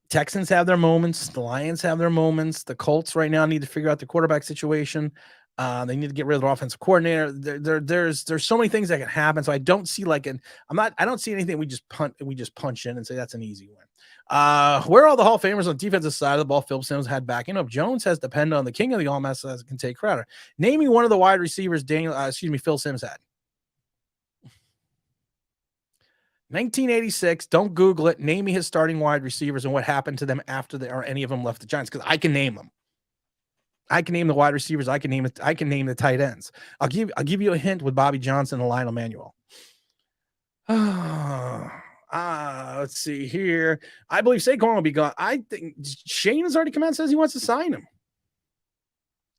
Texans have their moments. The Lions have their moments. The Colts right now need to figure out the quarterback situation. They need to get rid of their offensive coordinator. There's so many things that can happen. So I don't see I don't see anything we just punch in and say that's an easy win. Where are all the Hall of Famers on the defensive side of the ball? Phil Simms had backing up. Jones has depended on the king of the all mess as can take Crowder. Name me one of the wide receivers Phil Simms had. 1986. Don't Google it. Name me his starting wide receivers and what happened to them after any of them left the Giants, because I can name them. I can name the wide receivers. I can name the tight ends. I'll give you a hint with Bobby Johnson and Lionel Manuel. Let's see here. I believe Saquon will be gone. I think Shane has already come out and says he wants to sign him.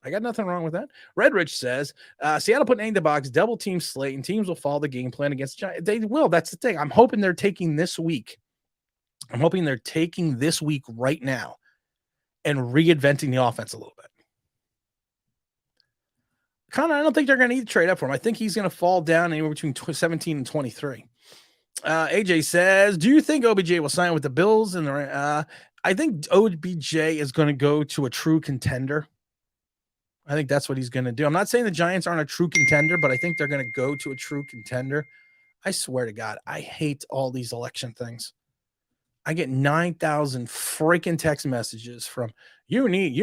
I got nothing wrong with that. Redrich says, Seattle put 8 in the box, double team slate, and teams will follow the game plan against Giants. They will. That's the thing. I'm hoping they're taking this week. I'm hoping they're taking this week right now and reinventing the offense a little bit. I don't think they're going to need to trade up for him. I think he's going to fall down anywhere between 17 and 23. AJ says, do you think OBJ will sign with the Bills? And I think OBJ is going to go to a true contender. I think that's what he's going to do. I'm not saying the Giants aren't a true contender, but I think they're going to go to a true contender. I swear to God, I hate all these election things. I get 9,000 freaking text messages from you need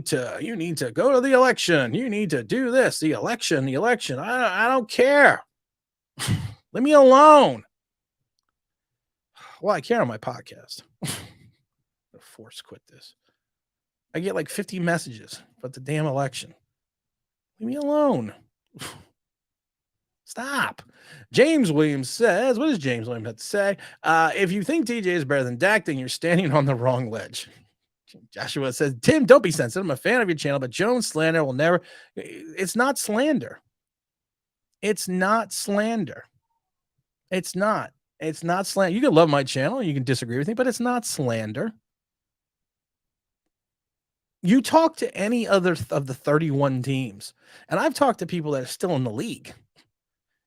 to go to the election. You need to do this, the election. I don't care. Leave me alone. Well, I care on my podcast. Force quit this. I get like 50 messages about the damn election. Leave me alone. Stop. James Williams says, what does James Williams have to say? If you think DJ is better than Dak, then you're standing on the wrong ledge. Joshua says, Tim, don't be sensitive. I'm a fan of your channel, but Jones slander will never. It's not slander. It's not slander. It's not slander. You can love my channel. You can disagree with me, but it's not slander. You talk to any other of the 31 teams, and I've talked to people that are still in the league,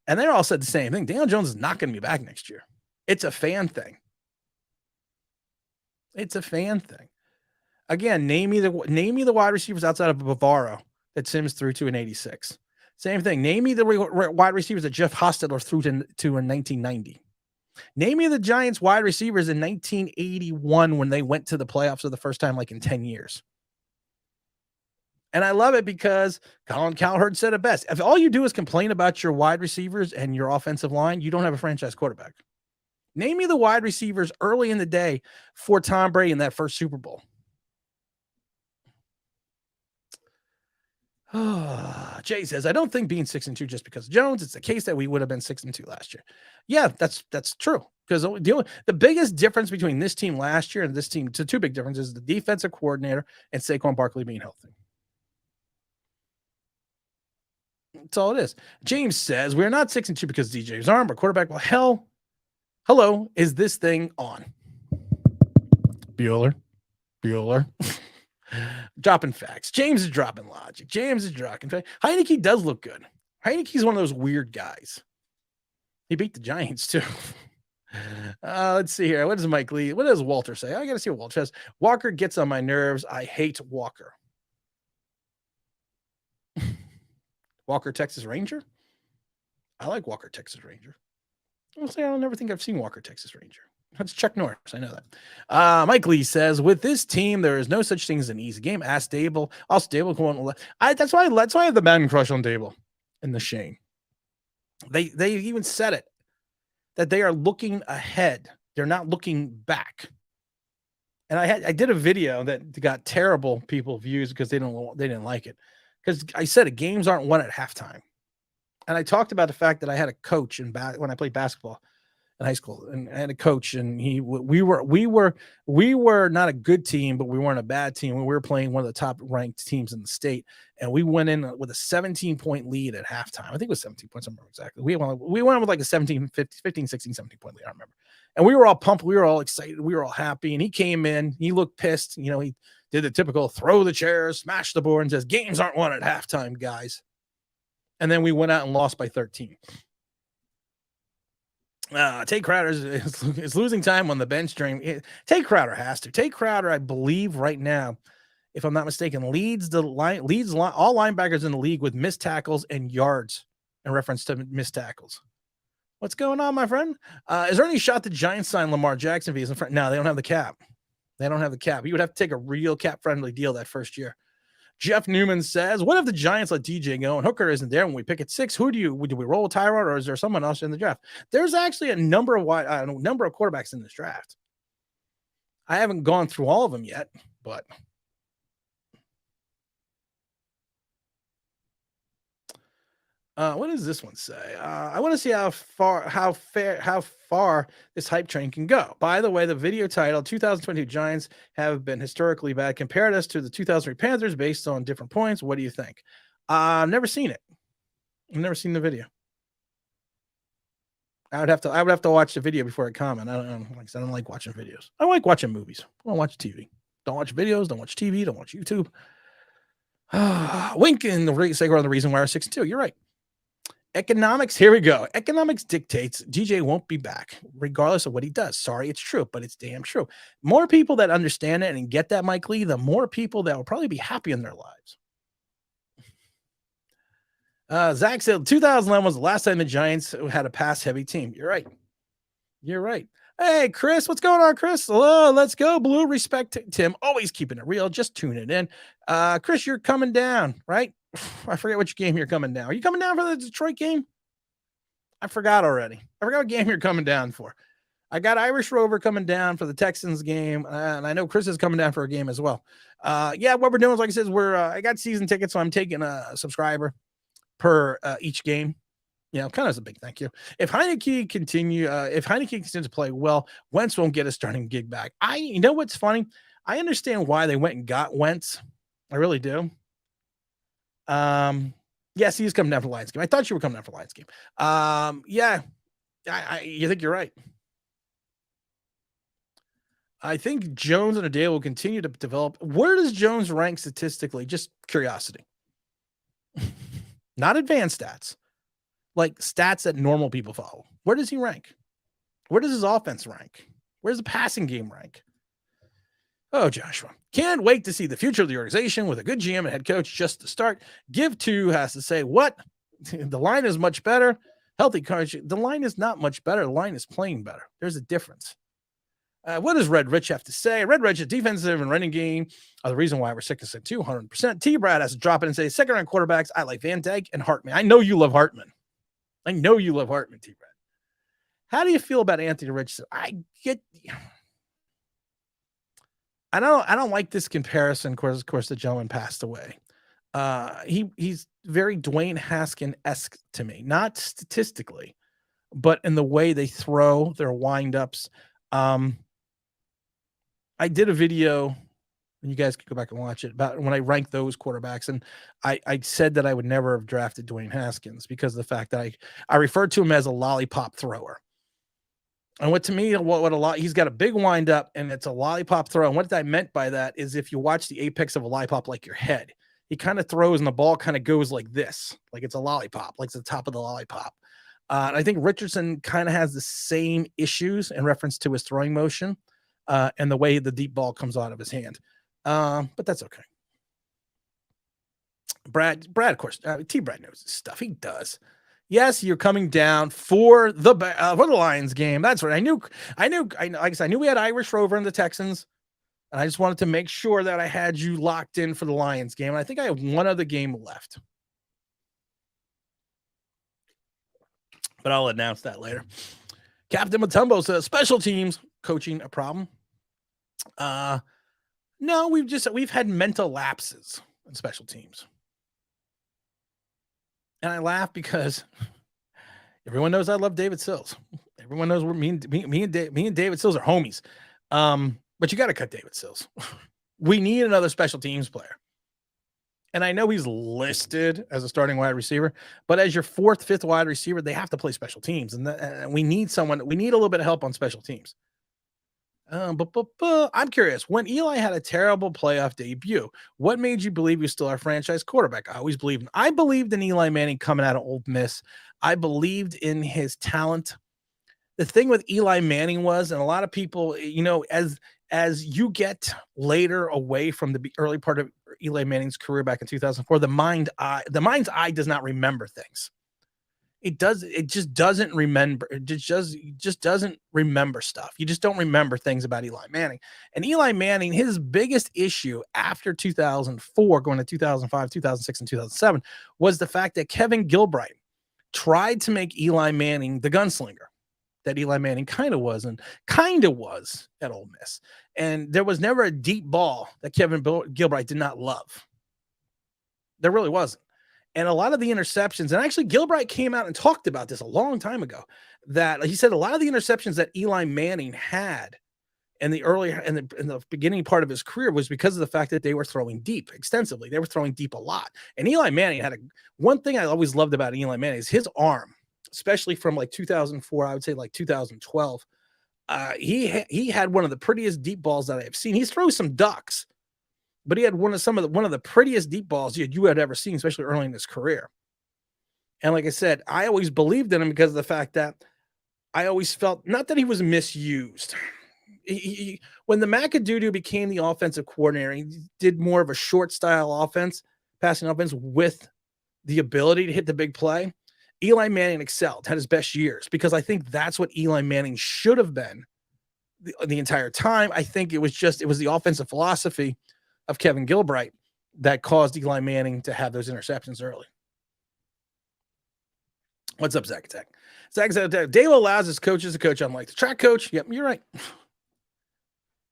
and they all said the same thing. Daniel Jones is not going to be back next year. It's a fan thing. It's a fan thing. Again, name me the wide receivers outside of Bavaro that Sims threw to in 86. Same thing. Name me the wide receivers that Jeff Hostetler threw to in 1990. Name me the Giants wide receivers in 1981 when they went to the playoffs for the first time like in 10 years. And I love it because Colin Cowherd said it best. If all you do is complain about your wide receivers and your offensive line, you don't have a franchise quarterback. Name me the wide receivers early in the day for Tom Brady in that first Super Bowl. Jay says, I don't think being 6-2 just because of Jones. It's the case that we would have been 6-2 last year. Yeah, that's true. Because the biggest difference between this team last year and this team, two big differences, the defensive coordinator and Saquon Barkley being healthy. That's all it is. James says, we're not 6-2 because DJ's arm or quarterback. Well, hello, is this thing on? Bueller. Dropping facts. James is dropping logic. James is dropping facts. Heineke does look good. Heineke's one of those weird guys. He beat the Giants too. Let's see here. What does Mike Lee? What does Walter say? I got to see what Walter says. Walker gets on my nerves. I hate Walker. Walker, Texas Ranger? I like Walker, Texas Ranger. I'll say I never think I've seen Walker, Texas Ranger. That's Chuck Norris. I know that. Mike Lee says, with this team, there is no such thing as an easy game. Ask Dable. Also, Dable going. That's why I have the Madden crush on Dable and the Shane. They even said it that they are looking ahead. They're not looking back. And I did a video that got terrible people views because they didn't like it. Because I said it, games aren't won at halftime. And I talked about the fact that I had a coach when I played basketball in high school, and I had a coach, and we were not a good team, but we weren't a bad team. We were playing one of the top ranked teams in the state, and we went in with a 17-point lead at halftime. I think it was 17 points. I don't remember exactly. We went with like a 15, 16, 17-point lead. I remember. And we were all pumped. We were all excited. We were all happy. And he came in. He looked pissed. You know, he did the typical throw the chairs, smash the board, and says, games aren't won at halftime, guys. And then we went out and lost by 13. Tate Crowder is losing time on the bench during. Tate Crowder has to. Tate Crowder, I believe right now, if I'm not mistaken, leads all linebackers in the league with missed tackles and yards in reference to missed tackles. What's going on, my friend? Is there any shot the Giants sign Lamar Jackson if he's in front? No, they don't have the cap. They don't have the cap. You would have to take a real cap-friendly deal that first year. Jeff Newman says, what if the Giants let DJ go and Hooker isn't there when we pick at 6? Do we roll Tyrod, or is there someone else in the draft? There's actually a number of quarterbacks in this draft. I haven't gone through all of them yet, but what does this one say? I want to see how far this hype train can go. By the way, the video title 2022 Giants have been historically bad. Compared us to the 2003 Panthers based on different points. What do you think? I've never seen it. I've never seen the video. I would have to watch the video before I comment. I don't like watching videos. I like watching movies. I don't watch TV. Don't watch videos. Don't watch TV. Don't watch YouTube. Wink and the reason why we're 6-2. You're right. Economics, here we go. Economics dictates DJ won't be back, regardless of what he does. Sorry, it's true, but it's damn true. More people that understand it and get that, Mike Lee, the more people that will probably be happy in their lives. Zach said 2011 was the last time the Giants had a pass-heavy team. You're right. You're right. Hey, Chris, what's going on, Chris? Hello, let's go. Blue, respect Tim. Always keeping it real. Just tune it in. Chris, you're coming down, right? I forget which game you're coming down. Are you coming down for the Detroit game? I forgot already. I forgot what game you're coming down for. I got Irish Rover coming down for the Texans game, and I know Chris is coming down for a game as well. Yeah, what we're doing is, like I said, I got season tickets, so I'm taking a subscriber per each game. You know, kind of as a big thank you. If Heineke continues to play well, Wentz won't get a starting gig back. You know what's funny? I understand why they went and got Wentz. I really do. Yes, he's coming down for Lions game. I thought you were coming down for Lions game. Yeah, you think you're right. I think Jones and Adele will continue to develop. Where does Jones rank statistically? Just curiosity. Not advanced stats, like stats that normal people follow. Where does he rank? Where does his offense rank? Where's the passing game rank? Oh, Joshua. Can't wait to see the future of the organization with a good GM and head coach just to start. Give 2 has to say, what? The line is much better. Healthy coach. The line is not much better. The line is playing better. There's a difference. What does Red Rich have to say? Red Rich, defensive and running game are the reason why we're 6-2, 100%. T-Brad has to drop it and say, second-round quarterbacks, I like Van Dyke and Hartman. I know you love Hartman. I know you love Hartman, T-Brad. How do you feel about Anthony Richardson? I don't like this comparison. Of course, the gentleman passed away. He's very Dwayne Haskin-esque to me, not statistically, but in the way they throw their wind-ups. I did a video, and you guys can go back and watch it, about when I ranked those quarterbacks, and I said that I would never have drafted Dwayne Haskins because of the fact that I referred to him as a lollipop thrower. And what to me, he's got a big wind up and it's a lollipop throw. And what I meant by that is if you watch the apex of a lollipop, like your head, he kind of throws and the ball kind of goes like this, like it's a lollipop, like it's the top of the lollipop. And I think Richardson kind of has the same issues in reference to his throwing motion and the way the deep ball comes out of his hand. But that's okay. Brad, of course, T-Brad knows his stuff. He does. Yes, you're coming down for the Lions game. That's right. I knew. Like I said, I knew we had Irish Rover and the Texans, and I just wanted to make sure that I had you locked in for the Lions game. And I think I have one other game left, but I'll announce that later. Captain Matumbo says special teams coaching a problem. No, we've had mental lapses in special teams. And I laugh because everyone knows I love David Sills. Everyone knows me and David Sills are homies. But you got to cut David Sills. We need another special teams player. And I know he's listed as a starting wide receiver, but as your 4th, 5th wide receiver, they have to play special teams. And we need someone. We need a little bit of help on special teams. But I'm curious, when Eli had a terrible playoff debut, what made you believe he was still our franchise quarterback? I always believed I believed in Eli Manning coming out of Ole Miss. I believed in his talent. The thing with Eli Manning was, and a lot of people, as as you get later away from the early part of Eli Manning's career back in 2004, the mind's eye does not remember things. It just doesn't remember. It just doesn't remember stuff. You just don't remember things about Eli Manning. And Eli Manning, his biggest issue after 2004, going to 2005, 2006, and 2007, was the fact that Kevin Gilbride tried to make Eli Manning the gunslinger that Eli Manning kind of was at Ole Miss. And there was never a deep ball that Kevin Gilbride did not love. There really wasn't. And a lot of the interceptions, and actually Gilbride came out and talked about this a long time ago, that he said a lot of the interceptions that Eli Manning had in the beginning part of his career was because of the fact that they were throwing deep extensively. They were throwing deep a lot. And Eli Manning had one thing I always loved about Eli Manning is his arm, especially from like 2004, I would say like 2012. He had one of the prettiest deep balls that I have seen. He throws some ducks, but he had one of the prettiest deep balls you had ever seen, especially early in his career. And like I said, I always believed in him because of the fact that I always felt not that he was misused. When the McAdoo became the offensive coordinator, he did more of a short style offense, passing offense with the ability to hit the big play. Eli Manning excelled, had his best years, because I think that's what Eli Manning should have been the entire time. I think it was the offensive philosophy of Kevin Gilbride that caused Eli Manning to have those interceptions early. What's up, Zach Attack? Zach Attack. Dale allows his coach as a coach, unlike the track coach. Yep, you're right.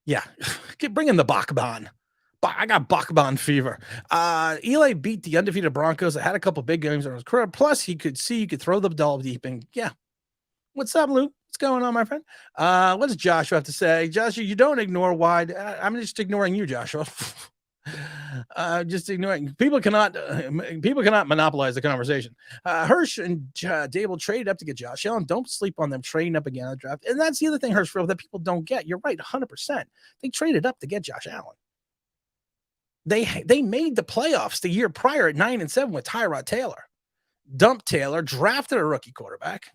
Yeah, bring in the Bachman. I got Bachman fever. Eli beat the undefeated Broncos. I had a couple big games in his career. Plus, he could throw the ball deep. And yeah, what's up, Lou? What's going on, my friend? What does Joshua have to say? Joshua, you don't ignore wide. I'm just ignoring you, Joshua. Just ignoring. People cannot monopolize the conversation. Hirsch and Dable traded up to get Josh Allen. Don't sleep on them trading up again in the draft. And that's the other thing, Hirschfield, that people don't get. You're right, 100%. They traded up to get Josh Allen. They made the playoffs the year prior at 9-7 with Tyrod Taylor. Dumped Taylor, drafted a rookie quarterback.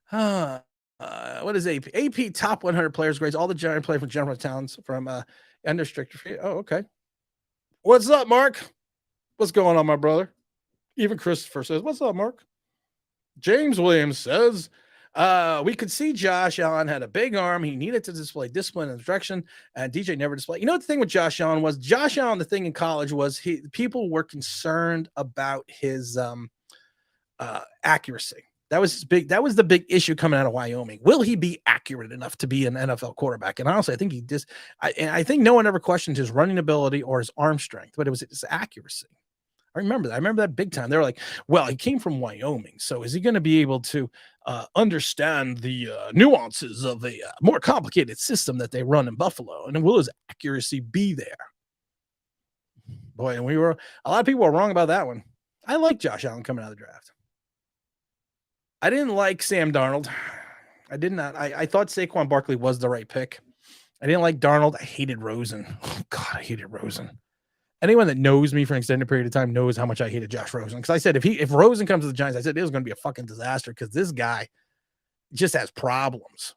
What is AP? AP top 100 players grades. All the giant play from general talents from unrestricted. Oh, okay. What's up, Mark? What's going on, my brother? Even Christopher says, "What's up, Mark?" James Williams says, we could see Josh Allen had a big arm. He needed to display discipline and direction, and DJ never displayed. You know what the thing with Josh Allen was? Josh Allen, the thing in college was people were concerned about his accuracy. That was the big issue coming out of Wyoming. Will he be accurate enough to be an NFL quarterback? And honestly, I think I think no one ever questioned his running ability or his arm strength, but it was his accuracy. I remember that. I remember that big time. They were like, well, he came from Wyoming, so is he going to be able to understand the nuances of a more complicated system that they run in Buffalo? And will his accuracy be there? Boy, and a lot of people were wrong about that one. I like Josh Allen coming out of the draft. I didn't like Sam Darnold. I did not. I thought Saquon Barkley was the right pick. I didn't like Darnold. I hated Rosen. Oh, God, I hated Rosen. Anyone that knows me for an extended period of time knows how much I hated Josh Rosen. Because I said, if Rosen comes to the Giants, I said it was going to be a fucking disaster because this guy just has problems.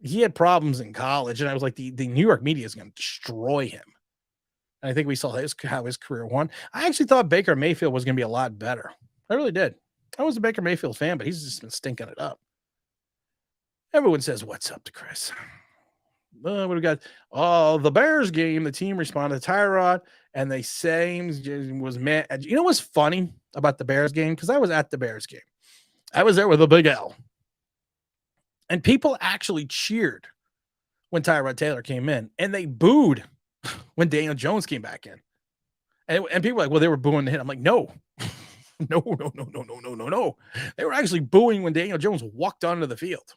He had problems in college, and I was like, the New York media is going to destroy him. And I think we saw how his career won. I actually thought Baker Mayfield was going to be a lot better. I really did. I was a Baker Mayfield fan, but he's just been stinking it up. Everyone says, what's up to Chris? What do we got? Oh, the Bears game, the team responded to Tyrod, and they say was mad. You know what's funny about the Bears game? Because I was at the Bears game. I was there with a big L. And people actually cheered when Tyrod Taylor came in, and they booed when Daniel Jones came back in. And people were like, well, they were booing the hit. I'm like, no. No. They were actually booing when Daniel Jones walked onto the field.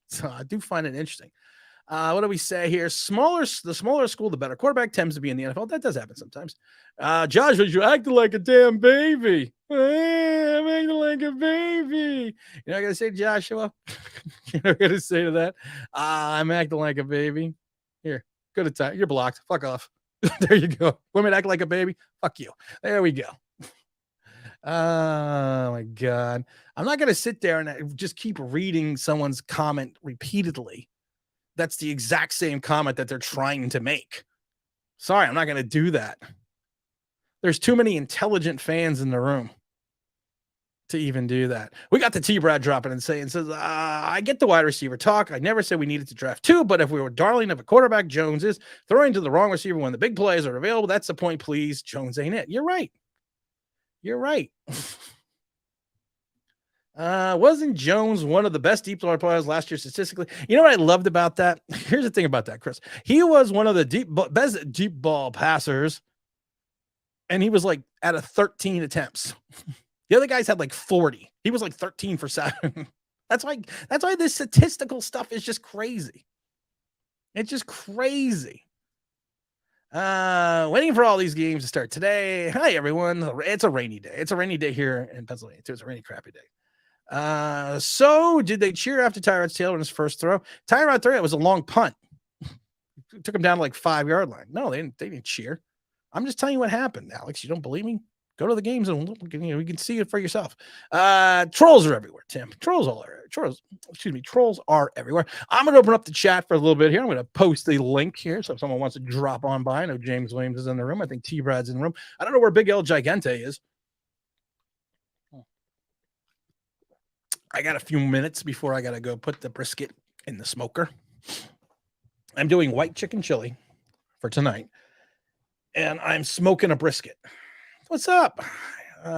So I do find it interesting. What do we say here? The smaller school, the better quarterback tends to be in the NFL. That does happen sometimes. Joshua, you acting like a damn baby. I'm acting like a baby. You're not going to say Joshua? You're not going to say to that? I'm acting like a baby. Here, go to time. You're blocked. Fuck off. There you go. Women act like a baby. Fuck you. There we go. Oh my God. I'm not going to sit there and just keep reading someone's comment repeatedly. That's the exact same comment that they're trying to make. Sorry, I'm not going to do that. There's too many intelligent fans in the room to even do that. We got the T-Brad dropping and says, I get the wide receiver talk. I never said we needed to draft two, but if we were darling of a quarterback, Jones is throwing to the wrong receiver when the big plays are available. That's the point, please. Jones ain't it. You're right. You're right. Wasn't Jones one of the best deep ball players last year statistically? You know what I loved about that? Here's the thing about that, Chris. He was one of the best deep ball passers, and he was like at a 13 attempts. The other guys had like 40. He was like 13 for 7. That's why this statistical stuff is just crazy. It's just crazy. Waiting for all these games to start today. Hi, everyone. It's a rainy day. It's a rainy day here in Pennsylvania, too. It's a rainy, crappy day. So did they cheer after Tyrod's Taylor in his first throw? Tyrod threw it was a long punt. It took him down to like 5-yard line. No, they didn't cheer. I'm just telling you what happened, Alex. You don't believe me? Go to the games and you can see it for yourself. Trolls are everywhere, Tim. Trolls are everywhere. I'm going to open up the chat for a little bit here. I'm going to post the link here. So if someone wants to drop on by, I know James Williams is in the room. I think T-Brad's in the room. I don't know where Big El Gigante is. I got a few minutes before I got to go put the brisket in the smoker. I'm doing white chicken chili for tonight, and I'm smoking a brisket. What's up?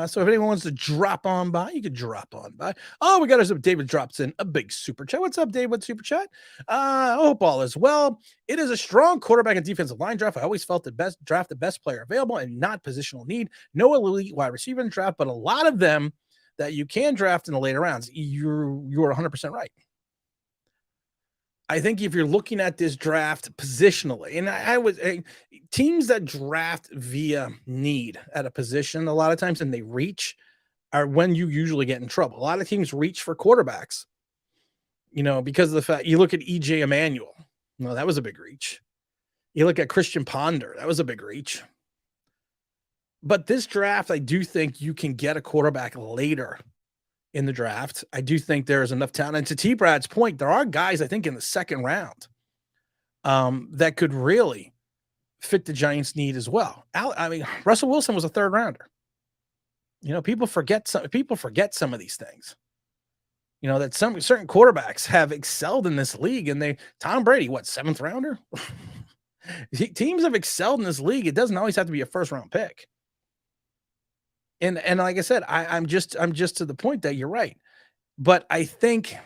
So if anyone wants to drop on by, you could drop on by. Oh, we got us. David drops in a big super chat. What's up, Dave? What's super chat? I hope all is well. It is a strong quarterback and defensive line draft. I always felt draft the best player available and not positional need. No elite wide receiver in the draft, but a lot of them that you can draft in the later rounds. You're 100% right. I think if you're looking at this draft positionally, and I was teams that draft via need at a position a lot of times and they reach are when you usually get in trouble. A lot of teams reach for quarterbacks, because of the fact you look at EJ Emanuel. No, that was a big reach. You look at Christian Ponder. That was a big reach. But this draft, I do think you can get a quarterback later in the draft. I do think there's enough talent. And to T-Brad's point, there are guys, I think, in the second round that could really fit the Giants' need as well. Russell Wilson was a third rounder. People forget some of these things. That some certain quarterbacks have excelled in this league, and Tom Brady, seventh rounder? Teams have excelled in this league. It doesn't always have to be a first round pick. And like I said, I'm just to the point that you're right. But I think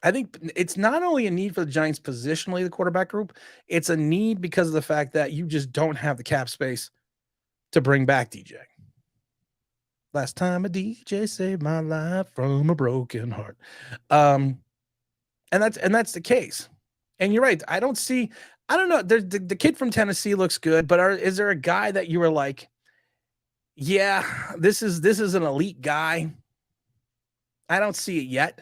it's not only a need for the Giants positionally, the quarterback group, it's a need because of the fact that you just don't have the cap space to bring back DJ. Last time a DJ saved my life from a broken heart. And that's the case. And you're right. I don't know. The kid from Tennessee looks good, but is there a guy that you were like, yeah, this is an elite guy? I don't see it yet.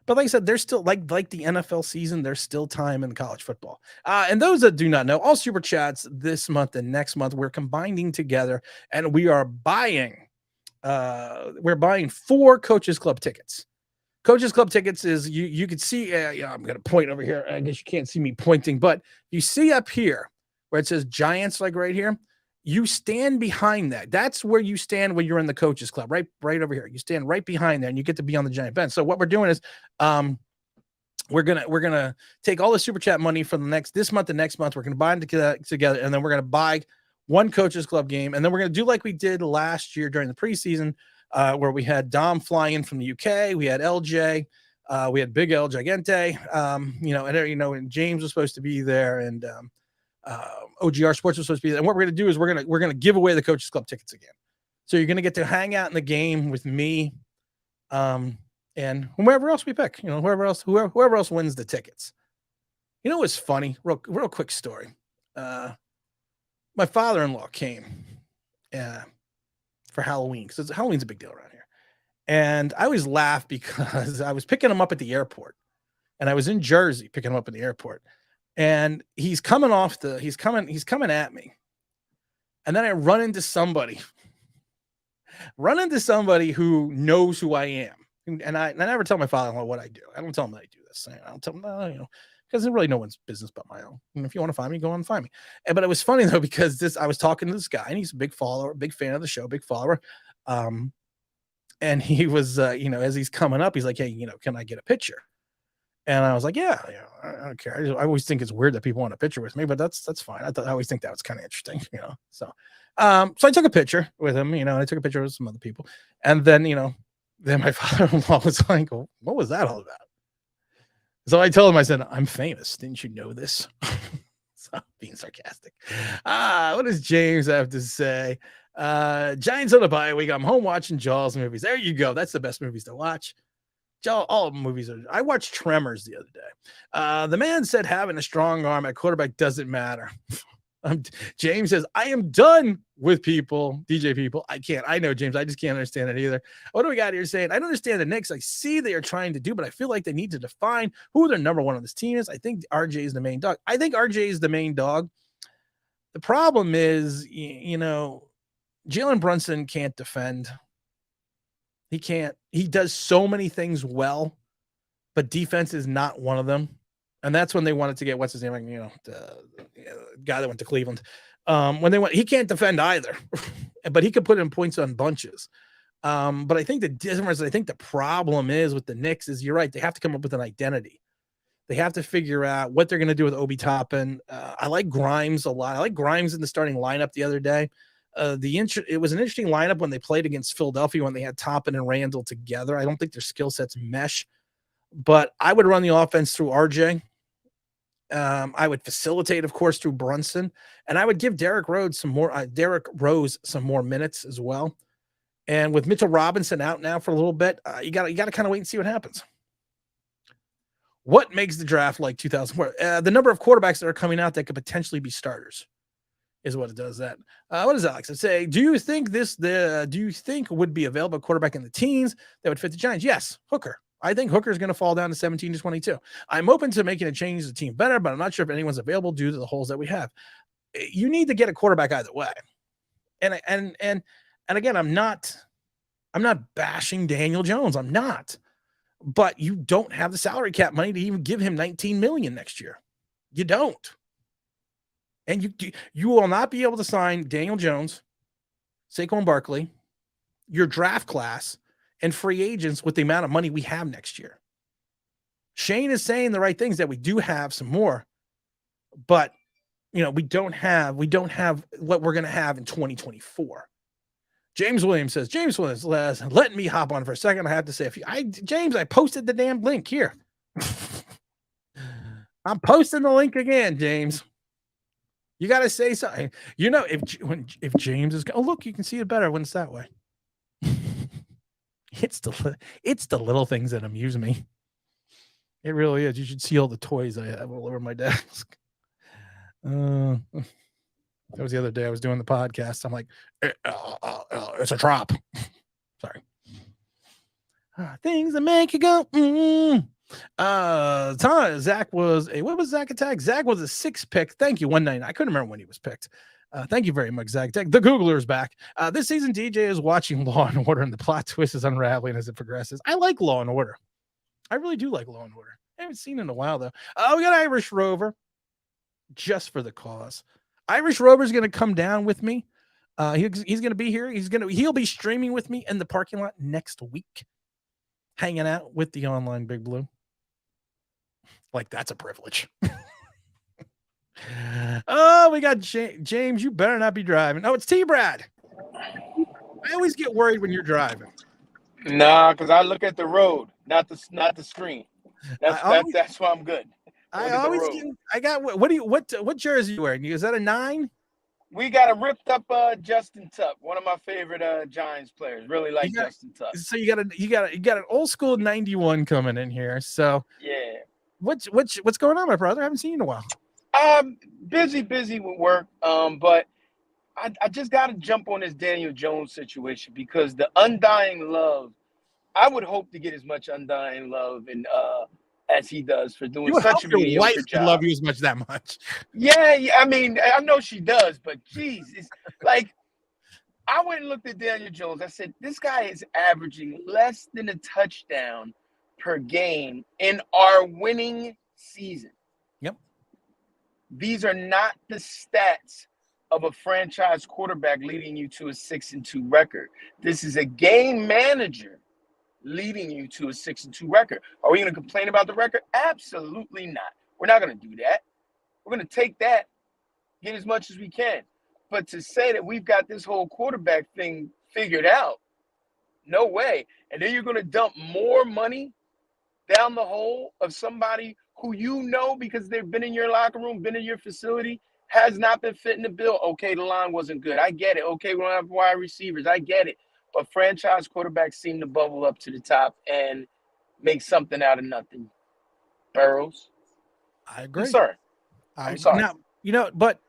But like I said, there's still like the NFL season, there's still time in college football. And those that do not know, all super chats this month and next month, we're combining together and we are buying 4 Coaches Club tickets. Coaches Club tickets is you could see, I'm going to point over here. I guess you can't see me pointing, but you see up here where it says Giants, like right here. You stand behind that. That's where you stand when you're in the Coaches Club, right over here. You stand right behind there, and you get to be on the Giant bench. So what we're doing is, we're gonna take all the super chat money from this month and next month. We're gonna buy them together, and then we're gonna buy 1 Coaches Club game, and then we're gonna do like we did last year during the preseason, where we had Dom flying in from the UK, we had LJ, we had Big El Gigante, and James was supposed to be there, and OGR Sports was supposed to be there. And what we're going to do is we're going to give away the Coaches Club tickets again. So you're going to get to hang out in the game with me, and whoever else we pick, whoever else wins the tickets. What's funny? Real quick story. My father-in-law came for Halloween, because Halloween's a big deal around here. And I always laugh because I was picking him up at the airport, and I was in Jersey picking him up at the airport. And he's coming at me. And then I run into somebody run into somebody who knows who I am. And I never tell my father-in-law what I do. I don't tell him that I do this. I don't tell him, because it's really no one's business but my own. And if you want to find me, go on and find me. But it was funny though, because I was talking to this guy and he's a big follower, big fan of the show, big follower. And he was, as he's coming up, he's like, hey, can I get a picture? And I was like, yeah, I don't care. I always think it's weird that people want a picture with me, but that's fine. I always think that was kind of interesting, So, so I took a picture with him, and I took a picture with some other people, and then, then my father-in-law was like, what was that all about? So I told him, I said, I'm famous. Didn't you know this? So being sarcastic. What does James have to say? Giants on a bye week. I'm home watching Jaws movies. There you go. That's the best movies to watch. All movies are. I watched Tremors the other day. The man said having a strong arm at quarterback doesn't matter. James says, I am done with DJ people. I can't. I know, James. I just can't understand it either. What do we got here saying? I don't understand the Knicks. I see they are trying to do, but I feel like they need to define who their number one on this team is. I think RJ is the main dog. I think RJ is the main dog. The problem is, Jalen Brunson can't defend. He can't. He does so many things well, but defense is not one of them. And that's when they wanted to get what's his name, the guy that went to Cleveland. He can't defend either, but he could put in points on bunches. But I think the problem is with the Knicks is, you're right, they have to come up with an identity. They have to figure out what they're going to do with Obi Toppin. I like Grimes a lot. I like Grimes in the starting lineup the other day. It was an interesting lineup when they played against Philadelphia when they had Toppin and Randall together. I don't think their skill sets mesh, but I would run the offense through RJ. I would facilitate, of course, through Brunson, and I would give Derrick Rose some more minutes as well. And with Mitchell Robinson out now for a little bit, you got to kind of wait and see what happens. What makes the draft like 2004? The number of quarterbacks that are coming out that could potentially be starters is what it does that. What does Alex say? Do you think would be available quarterback in the teens that would fit the Giants? Yes, Hooker. I think Hooker is going to fall down to 17 to 22. I'm open to making a change to the team better, but I'm not sure if anyone's available due to the holes that we have. You need to get a quarterback either way. And again, I'm not bashing Daniel Jones. I'm not. But you don't have the salary cap money to even give him $19 million next year. You don't. And you will not be able to sign Daniel Jones, Saquon Barkley, your draft class, and free agents with the amount of money we have next year. Shane is saying the right things, that we do have some more, but we don't have what we're going to have in 2024. James Williams says, let me hop on for a second. I have to say, James, I posted the damn link here. I'm posting the link again, James. You got to say something. If James is, look, you can see it better when it's that way. It's the little things that amuse me. It really is. You should see all the toys I have all over my desk. That was the other day I was doing the podcast. I'm like, it's a drop. Sorry. Things that make you go, Zach was what was Zach attack? Zach was a 6th pick. Thank you, 199. I couldn't remember when he was picked. Thank you very much, Zach. The Googler's back. This season, DJ is watching Law and Order, and the plot twist is unraveling as it progresses. I like Law and Order. I really do like Law and Order. I haven't seen it in a while, though. We got Irish Rover, just for the cause. Irish Rover is going to come down with me. He's going to be here. He'll be streaming with me in the parking lot next week, hanging out with the online Big Blue. Like, that's a privilege. Oh, we got James. You better not be driving. Oh, it's T-Brad. I always get worried when you're driving. Nah, because I look at the road, not the screen. That's why I'm good. What jersey are you wearing? Is that a 9? We got a ripped up Justin Tuck, one of my favorite Giants players. Really like Justin Tuck. So you got an old school 91 coming in here. So yeah. What's going on, my brother? I haven't seen you in a while. Busy with work. But I just got to jump on this Daniel Jones situation, because the undying love, I would hope to get as much undying love and as he does for doing such a mediocre job. Love you as much that much. Yeah. I mean, I know she does, but geez, it's like I went and looked at Daniel Jones. I said, this guy is averaging less than a touchdown per game in our winning season. Yep. These are not the stats of a franchise quarterback leading you to a 6-2 record. This is a game manager leading you to a 6-2 record. Are we going to complain about the record? Absolutely not. We're not going to do that. We're going to take that, get as much as we can. But to say that we've got this whole quarterback thing figured out, no way. And then you're going to dump more money down the hole of somebody who you know because they've been in your locker room, been in your facility, has not been fitting the bill. Okay, the line wasn't good. I get it. Okay, we don't have wide receivers. I get it. But franchise quarterbacks seem to bubble up to the top and make something out of nothing. Burrows. I agree. I'm sorry. Now, but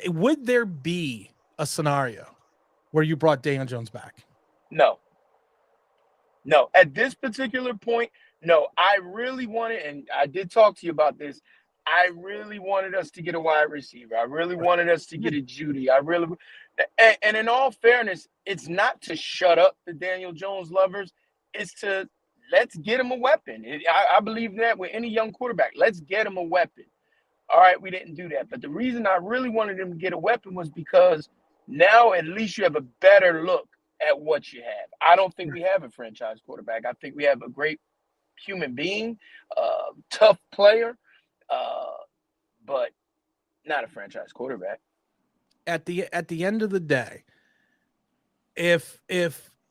would there be a scenario where you brought Daniel Jones back? No. At this particular point, no. I really wanted, and I did talk to you about this, I really wanted us to get a wide receiver. I really wanted us to get a Judy. And in all fairness, it's not to shut up the Daniel Jones lovers. It's to let's get him a weapon. I believe that with any young quarterback. Let's get him a weapon. All right, we didn't do that. But the reason I really wanted him to get a weapon was because now at least you have a better look at what you have. I don't think we have a franchise quarterback. I think we have a great human being, tough player, but not a franchise quarterback. At the end of the day, if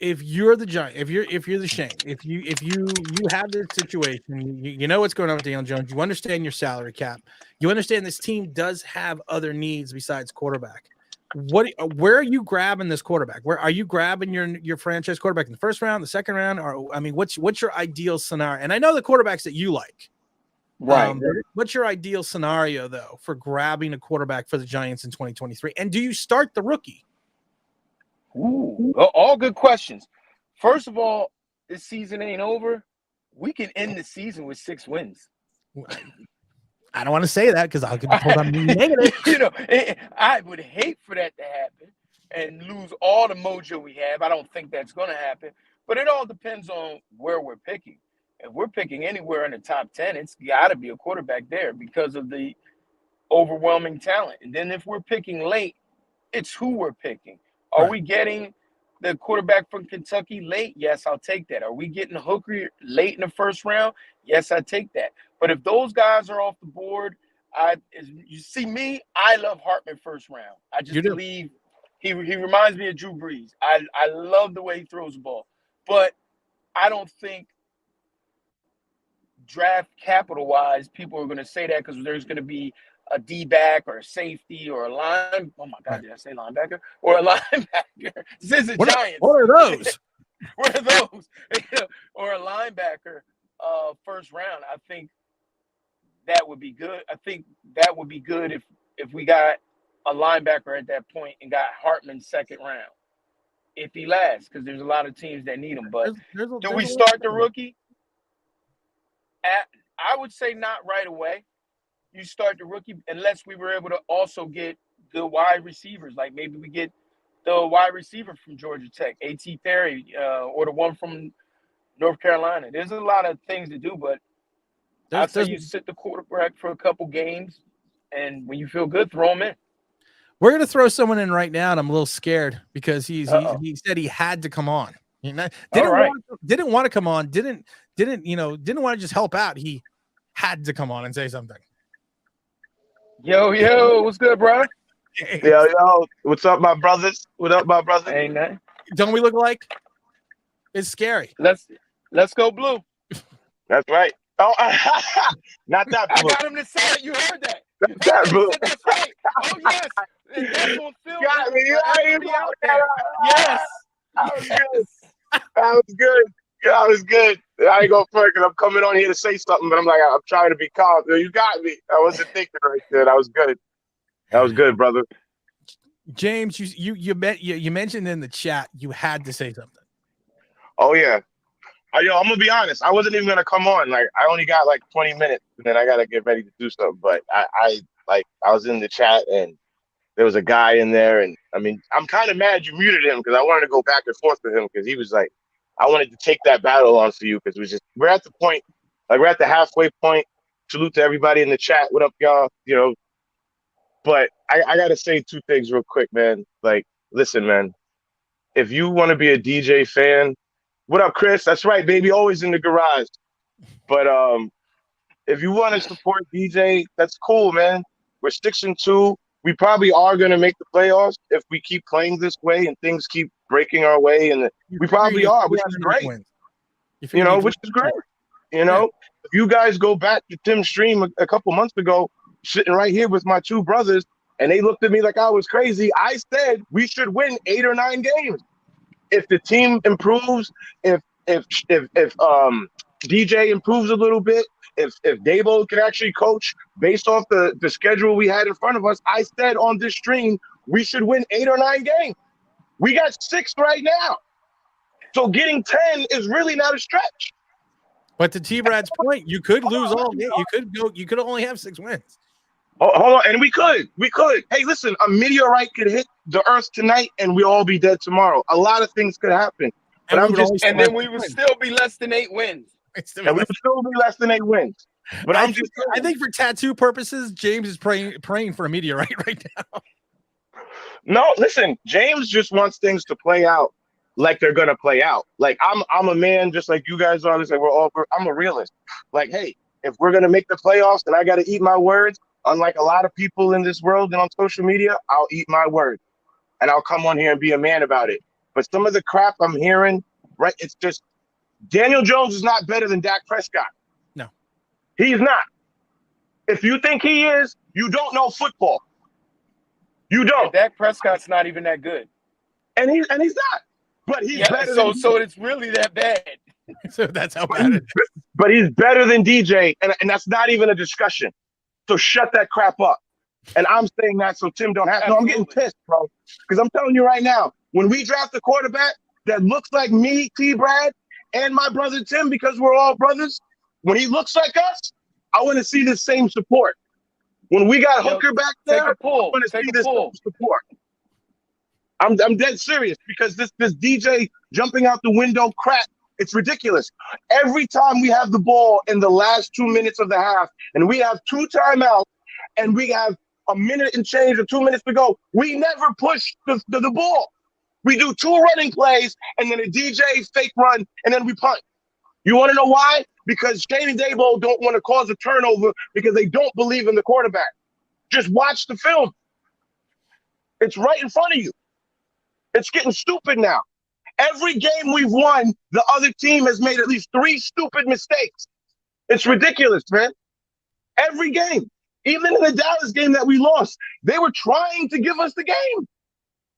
you're the Giant, if you're the Shane, if you have this situation, you know what's going on with Daniel Jones, you understand your salary cap, you understand this team does have other needs besides quarterback. Where are you grabbing this quarterback? Where are you grabbing your franchise quarterback in the first round, the second round, or I mean, what's your ideal scenario? And I know the quarterbacks that you like. Right. What's your ideal scenario though for grabbing a quarterback for the Giants in 2023? And do you start the rookie? Ooh, all good questions. First of all, this season ain't over. We can end the season with 6 wins. I don't want to say that because I'll get told I'm negative. I would hate for that to happen and lose all the mojo we have. I don't think that's going to happen. But it all depends on where we're picking. If we're picking anywhere in the top 10, it's got to be a quarterback there because of the overwhelming talent. And then if we're picking late, it's who we're picking. Are we getting the quarterback from Kentucky late? Yes, I'll take that. Are we getting Hooker late in the first round? Yes, I take that. But if those guys are off the board, you see me, I love Hartman first round. I just believe he reminds me of Drew Brees. I love the way he throws the ball. But I don't think draft capital-wise, people are going to say that because there's going to be a D-back or a safety or a line. Oh, my God, did I say linebacker? Or a linebacker. This is the Giants. What are those? What are those? Or a linebacker first round. I think that would be good. I think that would be good if we got a linebacker at that point and got Hartman second round. If he lasts, because there's a lot of teams that need him. But do we start the rookie? I would say not right away. You start the rookie unless we were able to also get the wide receivers. Like maybe we get the wide receiver from Georgia Tech, A.T. Perry, or the one from North Carolina. There's a lot of things to do, but I'd say you sit the quarterback for a couple games, and when you feel good, throw him in. We're going to throw someone in right now, and I'm a little scared because he said he had to come on. Didn't want to come on. Didn't want to just help out. He had to come on and say something. Yo, what's good, bro? Yo, what's up, my brothers? What up, my brother? Ain't nothing. Don't we look alike? It's scary. Let's go blue. That's right. Oh, not that blue. I got him to say it. You heard that. That blue. That's right. Oh, yes. And that's on film. Got me. Yes. That was good. I ain't go further because I'm coming on here to say something, but I'm trying to be calm. You got me. I wasn't thinking right there. That was good. That was good, brother. James, you mentioned in the chat you had to say something. Oh yeah. I'm gonna be honest. I wasn't even gonna come on. I only got 20 minutes, and then I gotta get ready to do something. But I was in the chat, and there was a guy in there, and I mean, I'm kind of mad you muted him because I wanted to go back and forth with him because he was like, I wanted to take that battle on for you because we're at the point, like we're at the halfway point. Salute to everybody in the chat. What up, y'all? You know, but I gotta say two things real quick, man. Like, listen, man, if you want to be a DJ fan, what up, Chris? That's right, baby. Always in the garage. But if you want to support DJ, that's cool, man. We're 6-2. We probably are going to make the playoffs if we keep playing this way and things keep breaking our way. And we probably are, which is great. You know, which is great. You know, if you guys go back to Tim's stream a couple months ago, sitting right here with my two brothers, and they looked at me like I was crazy. I said we should win 8 or 9 games if the team improves. If DJ improves a little bit. If Dabo can actually coach based off the schedule we had in front of us, I said on this stream, we should win 8 or 9 games. We got 6 right now. So getting 10 is really not a stretch. But to T. Brad's point, you could lose all game. You could only have 6 wins. Oh, hold on, and we could. Hey, listen, a meteorite could hit the earth tonight and we'll all be dead tomorrow. A lot of things could happen. But and then we would still be less than 8 wins. And we would still be less than 8 wins. But I think for tattoo purposes, James is praying for a meteorite right now. No, listen, James just wants things to play out like they're gonna play out. Like I'm a man just like you guys are. Like I'm a realist. Like, hey, if we're gonna make the playoffs and I gotta eat my words, unlike a lot of people in this world and on social media, I'll eat my word. And I'll come on here and be a man about it. But some of the crap I'm hearing, right, it's just Daniel Jones is not better than Dak Prescott. No. He's not. If you think he is, you don't know football. You don't. Dak Prescott's not even that good. And he's not. But he's better so it's really that bad. So that's how bad it is. But he's better than DJ, and that's not even a discussion. So shut that crap up. And I'm saying that so Tim don't have. No, I'm getting pissed, bro. Because I'm telling you right now, when we draft a quarterback that looks like me, T. Brad, and my brother Tim, because we're all brothers, when he looks like us, I want to see the same support. When we got Hooker back there, I want to see this support. I'm dead serious because this DJ jumping out the window crap, it's ridiculous. Every time we have the ball in the last 2 minutes of the half and we have 2 timeouts and we have a minute and change or 2 minutes to go, we never push the ball. We do 2 running plays and then a DJ fake run and then we punt. You want to know why? Because Shane and Dabo don't want to cause a turnover because they don't believe in the quarterback. Just watch the film. It's right in front of you. It's getting stupid now. Every game we've won, the other team has made at least 3 stupid mistakes. It's ridiculous, man. Every game. Even in the Dallas game that we lost, they were trying to give us the game.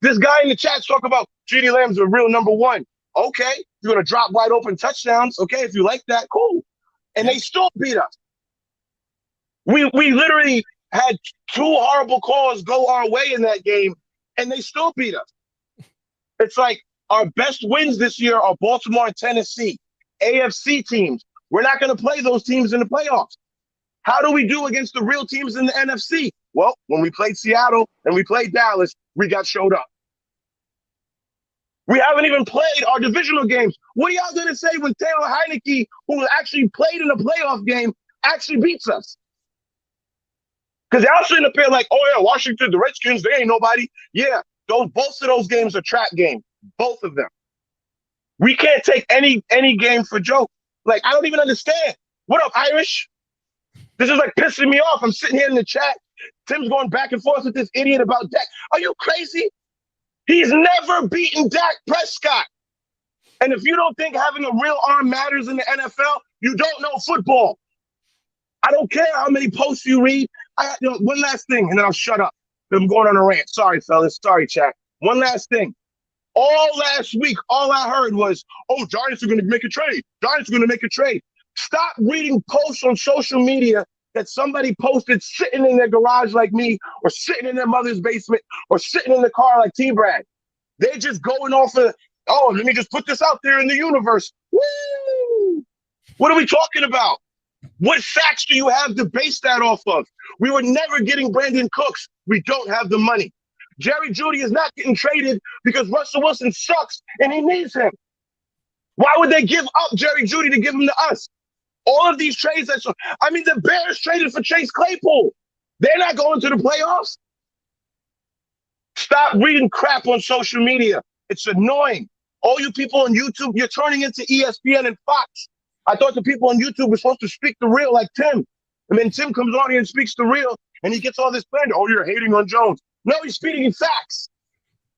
This guy in the chat's talking about CeeDee Lamb's a real number 1. Okay, you're going to drop wide open touchdowns. Okay, if you like that, cool. And they still beat us. We literally had 2 horrible calls go our way in that game, and they still beat us. It's like our best wins this year are Baltimore and Tennessee, AFC teams. We're not going to play those teams in the playoffs. How do we do against the real teams in the NFC? Well, when we played Seattle and we played Dallas, we got showed up. We haven't even played our divisional games. What are y'all going to say when Taylor Heineke, who actually played in a playoff game, actually beats us? Because y'all sitting up here like, oh, yeah, Washington, the Redskins, they ain't nobody. Yeah, both of those games are trap games, both of them. We can't take any game for joke. Like, I don't even understand. What up, Irish? This is like pissing me off. I'm sitting here in the chat. Tim's going back and forth with this idiot about Dak. Are you crazy? He's never beaten Dak Prescott. And if you don't think having a real arm matters in the NFL, you don't know football. I don't care how many posts you read. One last thing, and then I'll shut up. I'm going on a rant. Sorry, fellas. Sorry, chat. One last thing. All last week, all I heard was, oh, Giants are going to make a trade. Giants are going to make a trade. Stop reading posts on social media that somebody posted sitting in their garage like me, or sitting in their mother's basement, or sitting in the car like T-Brad. They're just going off of, oh, let me just put this out there in the universe. Woo! What are we talking about? What facts do you have to base that off of? We were never getting Brandon Cooks. We don't have the money. Jerry Jeudy is not getting traded because Russell Wilson sucks and he needs him. Why would they give up Jerry Jeudy to give him to us? All of these trades, the Bears traded for Chase Claypool. They're not going to the playoffs. Stop reading crap on social media. It's annoying. All you people on YouTube, you're turning into ESPN and Fox. I thought the people on YouTube were supposed to speak the real like Tim. And then Tim comes on here and speaks the real, and he gets all this slander. Oh, you're hating on Jones. No, he's speaking facts.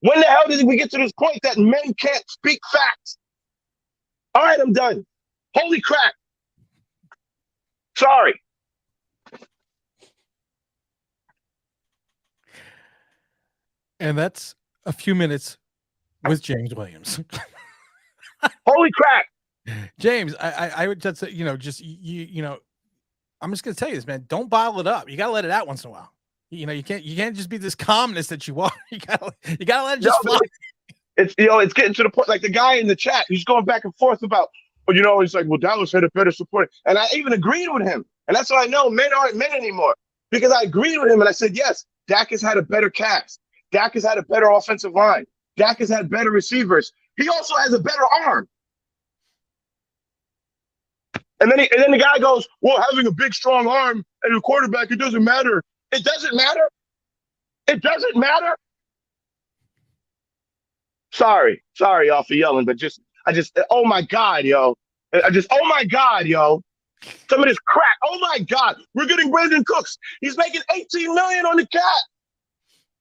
When the hell did we get to this point that men can't speak facts? All right, I'm done. Holy crap. Sorry. And that's a few minutes with James Williams. Holy crap. James, I would just say, I'm just gonna tell you this, man. Don't bottle it up. You gotta let it out once in a while. You can't just be this calmness that you are. You gotta let it just fly. It's getting to the point, like the guy in the chat, he's going back and forth about, he's like, well, Dallas had a better support. And I even agreed with him. And that's why I know men aren't men anymore. Because I agreed with him and I said, yes, Dak has had a better cast. Dak has had a better offensive line. Dak has had better receivers. He also has a better arm. And then the guy goes, well, having a big, strong arm and a quarterback, it doesn't matter. It doesn't matter. It doesn't matter. Sorry, y'all, for yelling, but oh my God, yo. Oh my God, yo. Some of this crap. Oh my God. We're getting Brandon Cooks. He's making $18 million on the cap.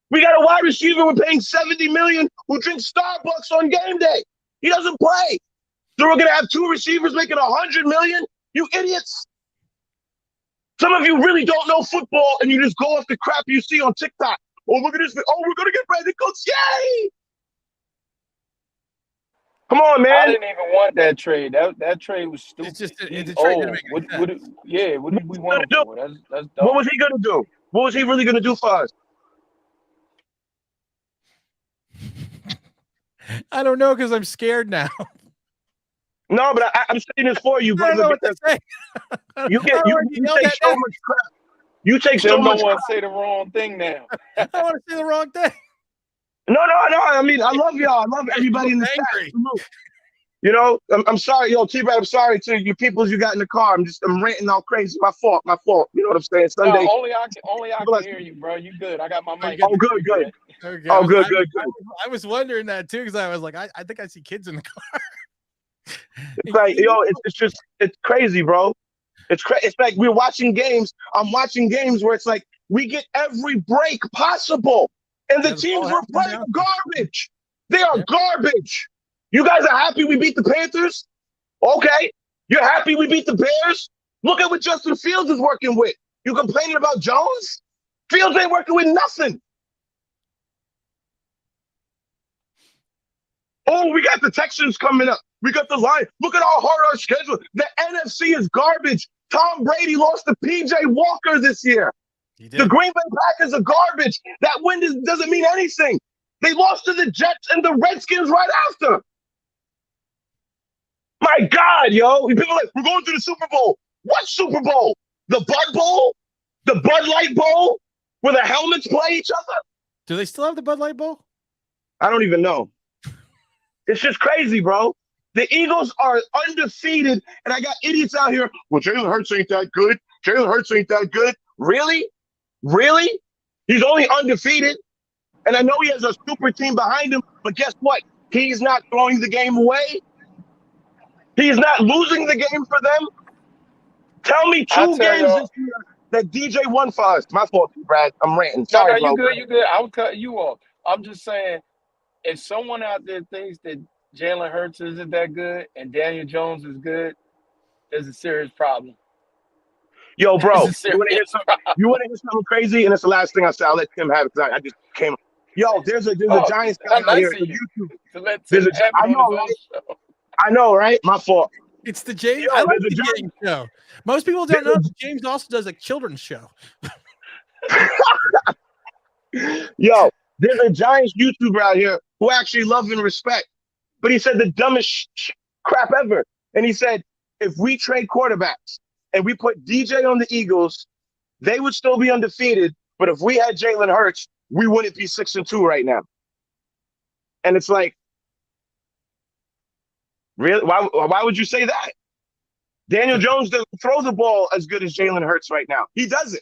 We got a wide receiver we're paying $70 million who drinks Starbucks on game day. He doesn't play. So we're going to have two receivers making $100 million? You idiots. Some of you really don't know football and you just go off the crap you see on TikTok. Oh, look at this. Oh, we're going to get Brandon Cooks. Yay! Come on, man. I didn't even want that trade. That trade was stupid. It's just it's a trade that what did we want him for? That's dumb. What was he going to do? What was he really going to do for us? I don't know because I'm scared now. No, but I'm saying this for you, I don't know brother. what to say. You take so much crap. You take so Tim much don't want crap. to say the wrong thing now. I don't want to say the wrong thing. No. I mean, I love y'all. I love everybody in the chat. I'm sorry, T-Brad. I'm sorry to you peoples you got in the car. I'm ranting all crazy. My fault. You know what I'm saying? Sunday. No, only I can hear you, bro. You good? I got my mic. Oh, good. Okay. Oh, good. I was wondering that too because I was like, I think I see kids in the car. It's like, it's crazy, bro. It's like we're watching games. I'm watching games where it's like we get every break possible, and the teams we're playing are garbage. They are garbage. You guys are happy we beat the Panthers? Okay. You're happy we beat the Bears? Look at what Justin Fields is working with. You complaining about Jones? Fields ain't working with nothing. Oh, we got the Texans coming up. We got the Lions. Look at how hard our schedule. The NFC is garbage. Tom Brady lost to P.J. Walker this year. The Green Bay Packers are garbage. That win doesn't mean anything. They lost to the Jets and the Redskins right after. My God, yo. People are like, we're going to the Super Bowl. What Super Bowl? The Bud Bowl? The Bud Light Bowl? Where the helmets play each other? Do they still have the Bud Light Bowl? I don't even know. It's just crazy, bro. The Eagles are undefeated, and I got idiots out here. Well, Jalen Hurts ain't that good. Jalen Hurts ain't that good. Really? Really? He's only undefeated. And I know he has a super team behind him, but guess what? He's not throwing the game away. He's not losing the game for them. Tell me two games this year that DJ won for us. My fault, Brad. I'm ranting. Sorry, no, bro. you good. I would cut you off. I'm just saying, if someone out there thinks that Jalen Hurts isn't that good and Daniel Jones is good, there's a serious problem. Yo, bro, you want to hear something crazy? And it's the last thing I say. I'll let Tim have it because I just came. Yo, there's a Giants guy out here on YouTube. I know, right? My fault. It's the James. I like the James show. Most people don't know that James also does a children's show. Yo, there's a Giants YouTuber out here who I actually love and respect. But he said the dumbest crap ever. And he said, if we trade quarterbacks and we put DJ on the Eagles, they would still be undefeated. But if we had Jalen Hurts, we wouldn't be 6-2 right now. And it's like, really? Why would you say that? Daniel Jones doesn't throw the ball as good as Jalen Hurts right now. He doesn't.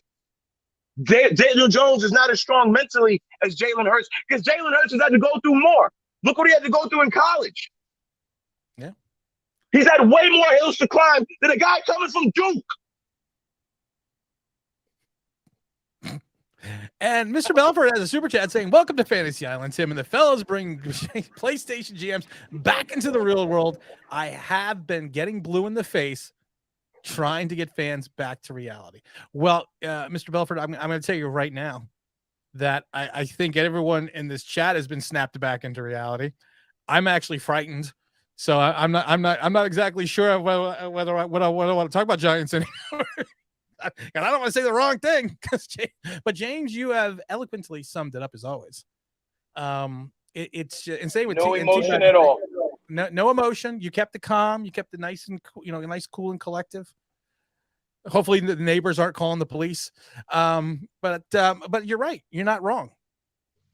Daniel Jones is not as strong mentally as Jalen Hurts because Jalen Hurts has had to go through more. Look what he had to go through in college. Yeah. He's had way more hills to climb than a guy coming from Duke. And Mr. Belford has a super chat saying, "Welcome to Fantasy Island, Tim, and the fellows bring PlayStation GMs back into the real world. I have been getting blue in the face trying to get fans back to reality." Well, Mr. Belford, I'm going to tell you right now that I think everyone in this chat has been snapped back into reality. I'm actually frightened, so I'm not exactly sure whether I want to talk about Giants anymore. And I don't want to say the wrong thing, but James, you have eloquently summed it up as always. It's and say with No emotion at all. No emotion. You kept it calm. You kept it nice and nice, cool, and collective. Hopefully the neighbors aren't calling the police. But you're right. You're not wrong.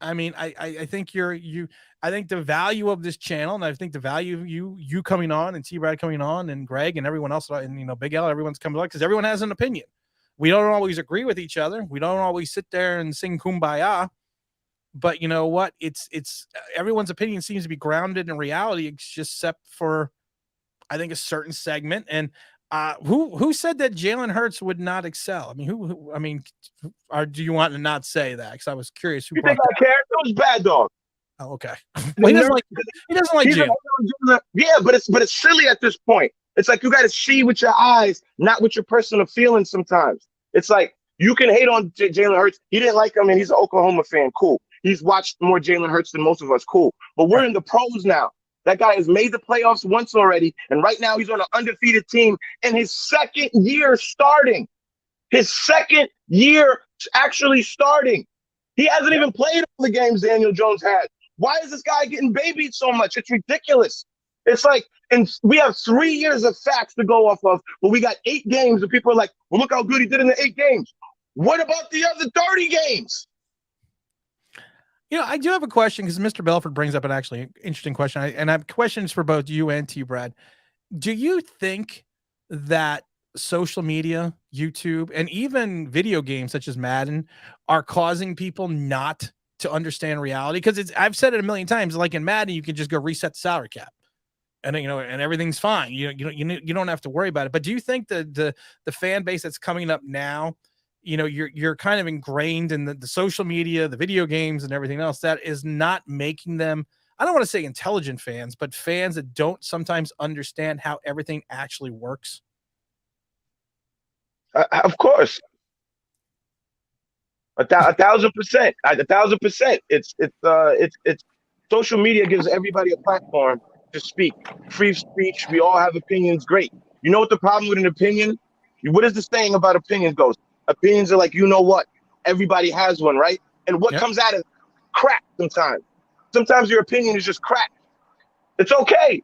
I mean, I think I think the value of this channel, and I think the value of you coming on, and T-Brad coming on, and Greg and everyone else, and Big L, everyone's coming on, because everyone has an opinion. We don't always agree with each other. We don't always sit there and sing kumbaya. But you know what? It's everyone's opinion seems to be grounded in reality, except for, I think, a certain segment. And who said that Jalen Hurts would not excel? I mean, do you want to not say that? Because I was curious. You think I care? It was Bad Dog. Oh, okay. Well, he doesn't like Jalen. Yeah, but it's silly at this point. It's like you got to see with your eyes, not with your personal feelings. Sometimes it's like you can hate on Jalen Hurts. He didn't like him, and he's an Oklahoma fan. Cool. He's watched more Jalen Hurts than most of us. Cool. But we're in the pros now. That guy has made the playoffs once already, and right now he's on an undefeated team in his second year starting. His second year actually starting. He hasn't even played all the games Daniel Jones had. Why is this guy getting babied so much? It's ridiculous. It's like, and we have 3 years of facts to go off of, but we got 8 games, and people are like, well, look how good he did in the 8 games. What about the other 30 games? I do have a question, because Mr. Belford brings up an actually interesting question, and I have questions for both you and T. Brad. Do you think that social media, YouTube, and even video games such as Madden are causing people not to understand reality? Because I've said it a million times, like in Madden, you can just go reset the salary cap, and and everything fine. You don't have to worry about it. But do you think the fan base that's coming up now, you're kind of ingrained in the social media, the video games, and everything else, that is not making them, I don't want to say intelligent fans, but fans that don't sometimes understand how everything actually works? Of course. 1,000%. 1,000%. It's social media gives everybody a platform to speak. Free speech. We all have opinions. Great. You know what the problem with an opinion? What is the saying about opinions goes? Opinions are like, what? Everybody has one, right? And what comes out of crap sometimes. Sometimes your opinion is just crap. It's okay.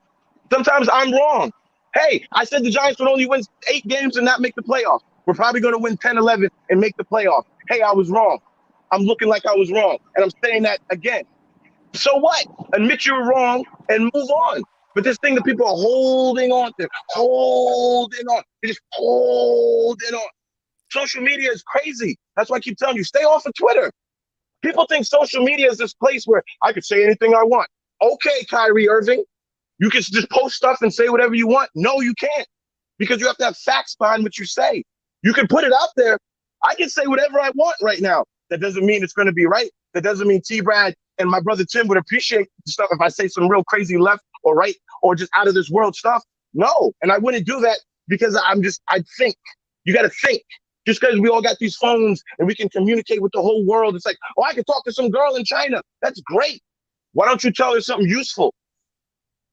Sometimes I'm wrong. Hey, I said the Giants would only win 8 games and not make the playoffs. We're probably going to win 10, 11 and make the playoffs. Hey, I was wrong. I'm looking like I was wrong. And I'm saying that again. So what? Admit you were wrong and move on. But this thing that people are holding on to, They're just holding on. Social media is crazy. That's why I keep telling you, stay off of Twitter. People think social media is this place where I could say anything I want. Okay, Kyrie Irving, you can just post stuff and say whatever you want. No, you can't, because you have to have facts behind what you say. You can put it out there. I can say whatever I want right now. That doesn't mean it's going to be right. That doesn't mean T-Brad and my brother Tim would appreciate the stuff if I say some real crazy left or right or just out of this world stuff. No, and I wouldn't do that because I think. You got to think. Just because we all got these phones and we can communicate with the whole world, it's like, oh, I can talk to some girl in China. That's great. Why don't you tell her something useful?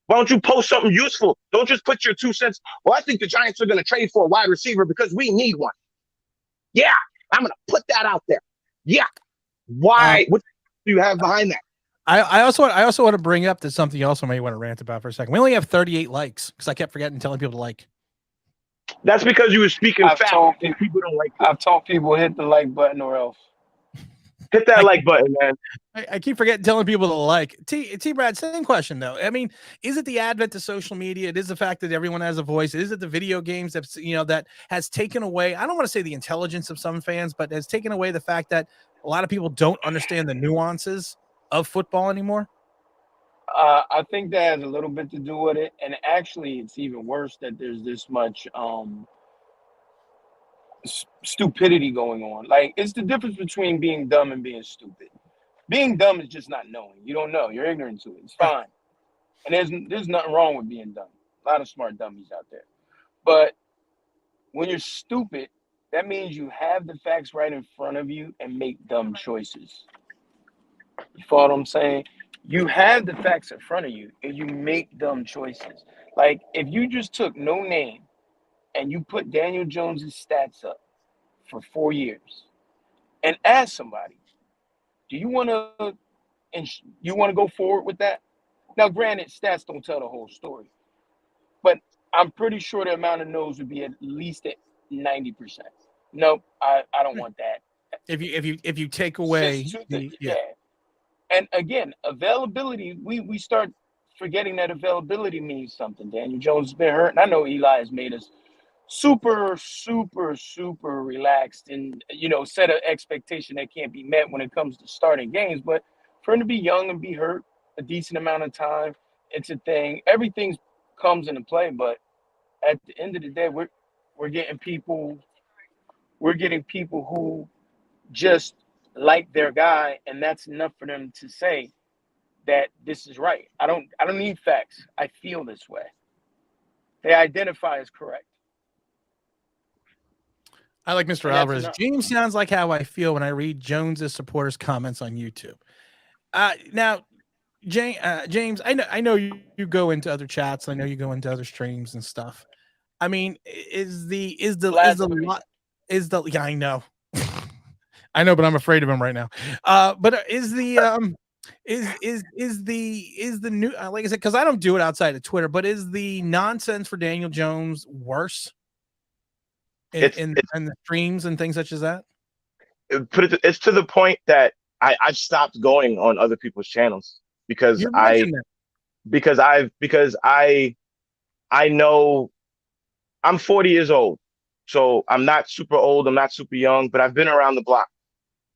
Why don't you post something useful? Don't just put your 2 cents. Well, I think the Giants are going to trade for a wide receiver because we need one. Yeah, I'm going to put that out there. Yeah. Why? What do you have behind that? I also want to bring up that something you also may want to rant about for a second. We only have 38 likes because I kept forgetting telling people to like. That's because you were speaking fast and people don't like it. I've told people hit the like button or else. Hit that like button, man. I keep forgetting telling people to like. T Brad, same question though. I mean, is it the advent of social media? It is the fact that everyone has a voice. Is it the video games that's that has taken away? I don't want to say the intelligence of some fans, but has taken away the fact that a lot of people don't understand the nuances of football anymore. I think that has a little bit to do with it, and actually, it's even worse that there's this much stupidity going on. Like, it's the difference between being dumb and being stupid. Being dumb is just not knowing. You don't know. You're ignorant to it. It's fine. And there's nothing wrong with being dumb. A lot of smart dummies out there. But when you're stupid, that means you have the facts right in front of you and make dumb choices. You follow what I'm saying? You have the facts in front of you and you make dumb choices. Like, if you just took no name and you put Daniel Jones's stats up for 4 years and ask somebody, do you want to go forward with that? Now, granted, stats don't tell the whole story, but I'm pretty sure the amount of no's would be at least at 90%. Nope, I don't want that. If you take away yeah. And again, availability, we start forgetting that availability means something. Daniel Jones has been hurt, and I know Eli has made us super, super, super relaxed and, set an expectation that can't be met when it comes to starting games. But for him to be young and be hurt a decent amount of time, it's a thing. Everything comes into play, but at the end of the day, we're getting people who just like their guy, and that's enough for them to say that this is right. I don't need facts. I feel this way. They identify as correct. I like Mr. Alvarez. James sounds like how I feel when I read Jones's supporters' comments on YouTube. Now, James, I know you go into other chats. I know you go into other streams and stuff. I mean, yeah, I know. I know, but I'm afraid of him right now. But is the new, like I said, because I don't do it outside of Twitter, but is the nonsense for Daniel Jones worse in the streams and things such as that? It's to the point that I've stopped going on other people's channels because I know I'm 40 years old, so I'm not super old, I'm not super young, but I've been around the block.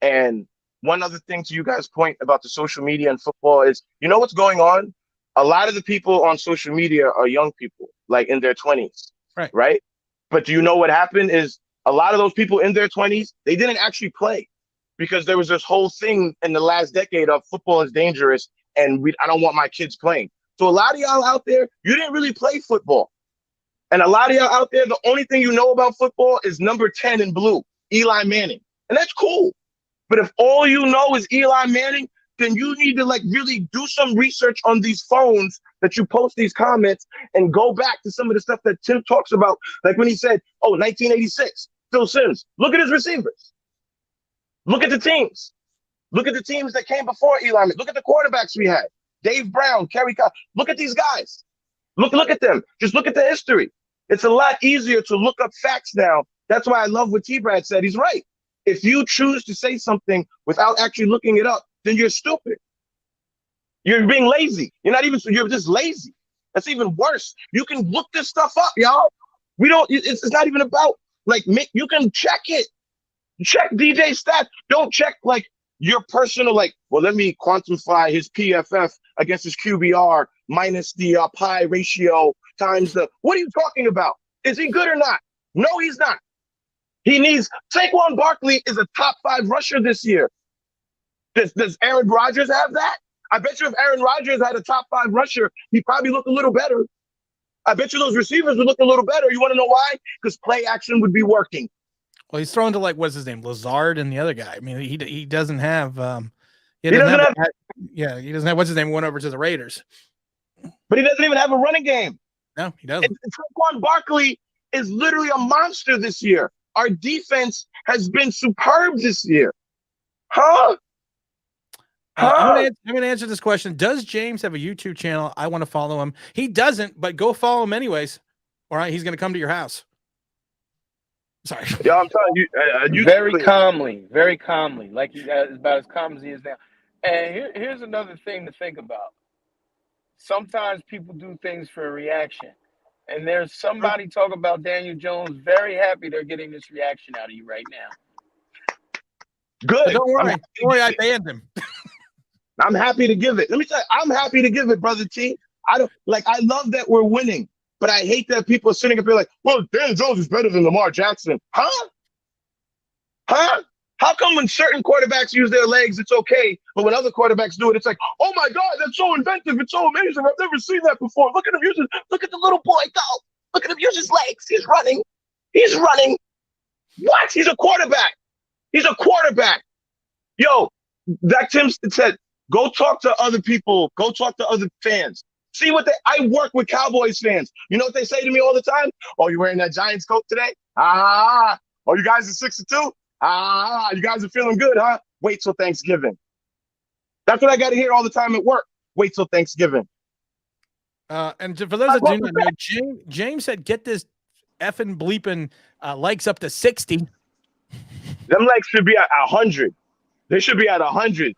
And one other thing to you guys' point about the social media and football is, what's going on? A lot of the people on social media are young people, like in their 20s, right? But do you know what happened is a lot of those people in their 20s, they didn't actually play because there was this whole thing in the last decade of football is dangerous and I don't want my kids playing. So a lot of y'all out there, you didn't really play football. And a lot of y'all out there, the only thing you know about football is number 10 in blue, Eli Manning. And that's cool. But if all you know is Eli Manning, then you need to really do some research on these phones that you post these comments and go back to some of the stuff that Tim talks about. Like when he said, 1986, Phil Simms. Look at his receivers. Look at the teams. Look at the teams that came before Eli Manning. Look at the quarterbacks we had. Dave Brown, Kerry Cobb. Look at these guys. Look at them. Just look at the history. It's a lot easier to look up facts now. That's why I love what T-Brad said. He's right. If you choose to say something without actually looking it up, then you're stupid. You're being lazy. You're just lazy. That's even worse. You can look this stuff up, y'all. It's not even about, you can check it. Check DJ stats. Don't check, your personal, let me quantify his PFF against his QBR minus the pi ratio times what are you talking about? Is he good or not? No, he's not. Saquon Barkley is a top 5 rusher this year. Does Aaron Rodgers have that? I bet you if Aaron Rodgers had a top 5 rusher, he'd probably look a little better. I bet you those receivers would look a little better. You want to know why? Because play action would be working. Well, he's thrown to what's his name, Lazard, and the other guy. I mean, he doesn't have. He doesn't have what's his name. Went over to the Raiders, but he doesn't even have a running game. No, he doesn't. Saquon Barkley is literally a monster this year. Our defense has been superb this year. I'm going to answer this question. Does James have a YouTube channel? I want to follow him. He doesn't, but go follow him anyways. All right, he's going to come to your house. Sorry. Yo, I'm telling you, you very calmly, like he is about as calm as he is now. And here's another thing to think about. Sometimes people do things for a reaction. And there's somebody talking about Daniel Jones very happy they're getting this reaction out of you right now. good. But don't worry, I banned him. I'm happy to give it. Let me tell you, I'm happy to give it, brother T. I love that we're winning, but I hate that people are sitting up here like, well, Daniel Jones is better than Lamar Jackson. Huh? How come when certain quarterbacks use their legs, it's okay, but when other quarterbacks do it, it's like, oh my God, that's so inventive. It's so amazing. I've never seen that before. Look at the little boy go. Look at him use his legs. He's running. What? He's a quarterback. Yo, that Tim said, go talk to other people. Go talk to other fans. See I work with Cowboys fans. You know what they say to me all the time? Oh, you wearing that Giants coat today? Oh, you guys are 6-2? You guys are feeling good, huh? Wait till Thanksgiving. That's what I got to hear all the time at work. Wait till Thanksgiving. And for those that do not know, James said, get this effing bleeping likes up to 60. Them likes should be at 100. They should be at 100.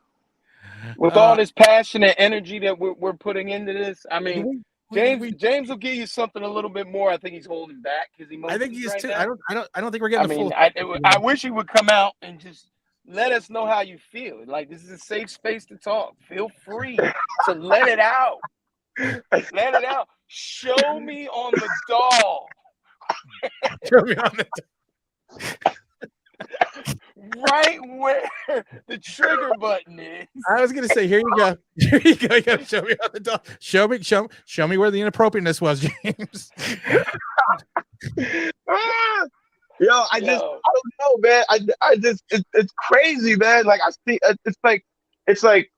With all this passion and energy that we're putting into this, I mean, James will give you something a little bit more. I think he's holding back his emotions. I think he is too. Now. I don't think we're getting. I wish he would come out and just let us know how you feel. Like, this is a safe space to talk. Feel free to let it out. Let it out. Show me on the doll. Show me on the doll. Right where the trigger button is. I was gonna say, here you go. Here you go. You gotta show me on the doll. Show me where the inappropriateness was, James. Yo, I don't know, man. It's crazy, man. Like, I see, it's like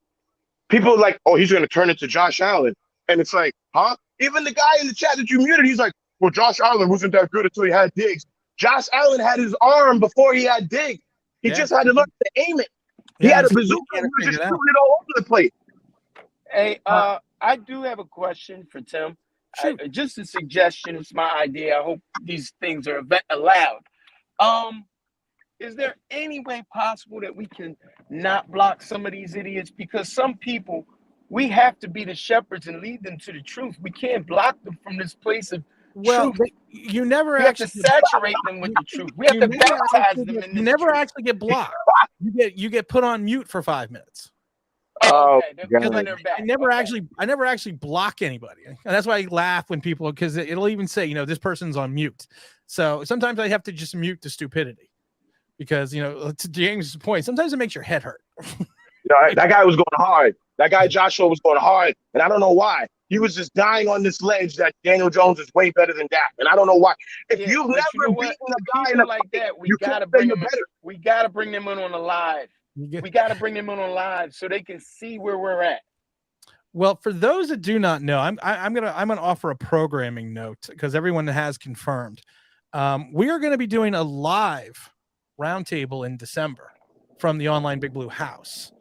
people are like, oh, he's gonna turn into Josh Allen, and it's like, huh? Even the guy in the chat that you muted, he's like, well, Josh Allen wasn't that good until he had Diggs. Josh Allen had his arm before he had Diggs. He just had to learn to aim it. He had a bazooka and he was just shooting it all over the place. Hey, I do have a question for Tim. Just a suggestion. It's my idea. I hope these things are allowed. Is there any way possible that we can not block some of these idiots? Because some people, we have to be the shepherds and lead them to the truth. We can't block them from this place of truth. You never we actually have to saturate them with the truth. We have to baptize them in this. You never truth. actually get blocked. You get put on mute for 5 minutes. Oh, okay. I never actually block anybody, and that's why I laugh when people, because it'll even say, this person's on mute. So sometimes I have to just mute the stupidity, because to James' point, sometimes it makes your head hurt. That guy was going hard. That guy Joshua was going hard, and I don't know why. He was just dying on this ledge that Daniel Jones is way better than Dak, and I don't know why. If you've never beaten a guy in a like that, we gotta bring them in on the live. We gotta bring them in on live so they can see where we're at. Well, for those that do not know, I'm gonna offer a programming note, because everyone has confirmed. We are going to be doing a live roundtable in December from the Online Big Blue House.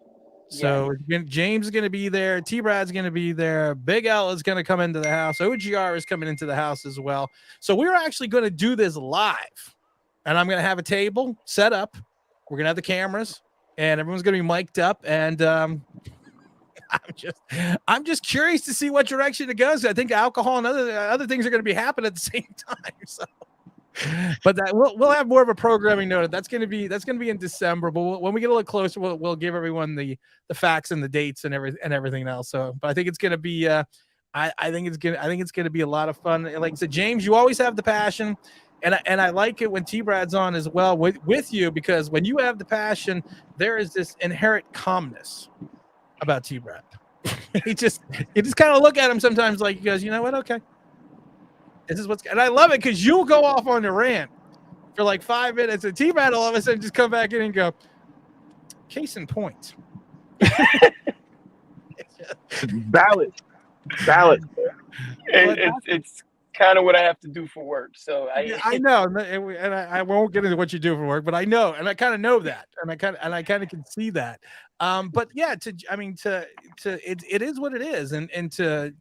So James is going to be there. T-Brad's going to be there. Big L is going to come into the house. OGR is coming into the house as well. So we're actually going to do this live. And I'm going to have a table set up. We're going to have the cameras. And everyone's going to be mic'd up. And I'm just curious to see what direction it goes. I think alcohol and other things are going to be happening at the same time. So. But that we'll have more of a programming note. That's going to be in December. But when we get a little closer, we'll give everyone the facts and the dates and everything else. So, but I think it's going to be I think it's going to be a lot of fun. Like I said, James, you always have the passion, and I like it when T-Brad's on as well with you, because when you have the passion, there is this inherent calmness about T-Brad. you just kind of look at him sometimes like he goes, you know what? Okay. This is and I love it, because you'll go off on the rant for like 5 minutes, and T-Brad all of a sudden just come back in and go, case in point. Valid. It's kind of what I have to do for work. So I know, and I won't get into what you do for work, but I know, and I kind of know that, and I kind of can see that. But yeah, it is what it is, and to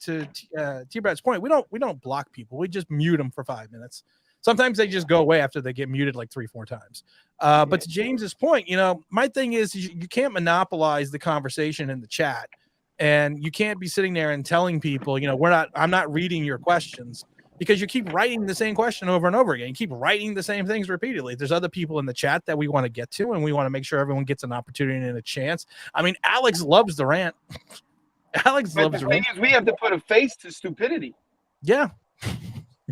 T-Brad's point, we don't block people. We just mute them for 5 minutes Sometimes they just go away after they get muted like 3-4 times. But to James's point, my thing is you can't monopolize the conversation in the chat, and you can't be sitting there and telling people, I'm not reading your questions, because you keep writing the same question over and over again. You keep writing the same things repeatedly. There's other people in the chat that we want to get to, and we want to make sure everyone gets an opportunity and a chance. I mean, Alex loves the rant. Alex But loves the the thing rant. is, we have to put a face to stupidity. Yeah.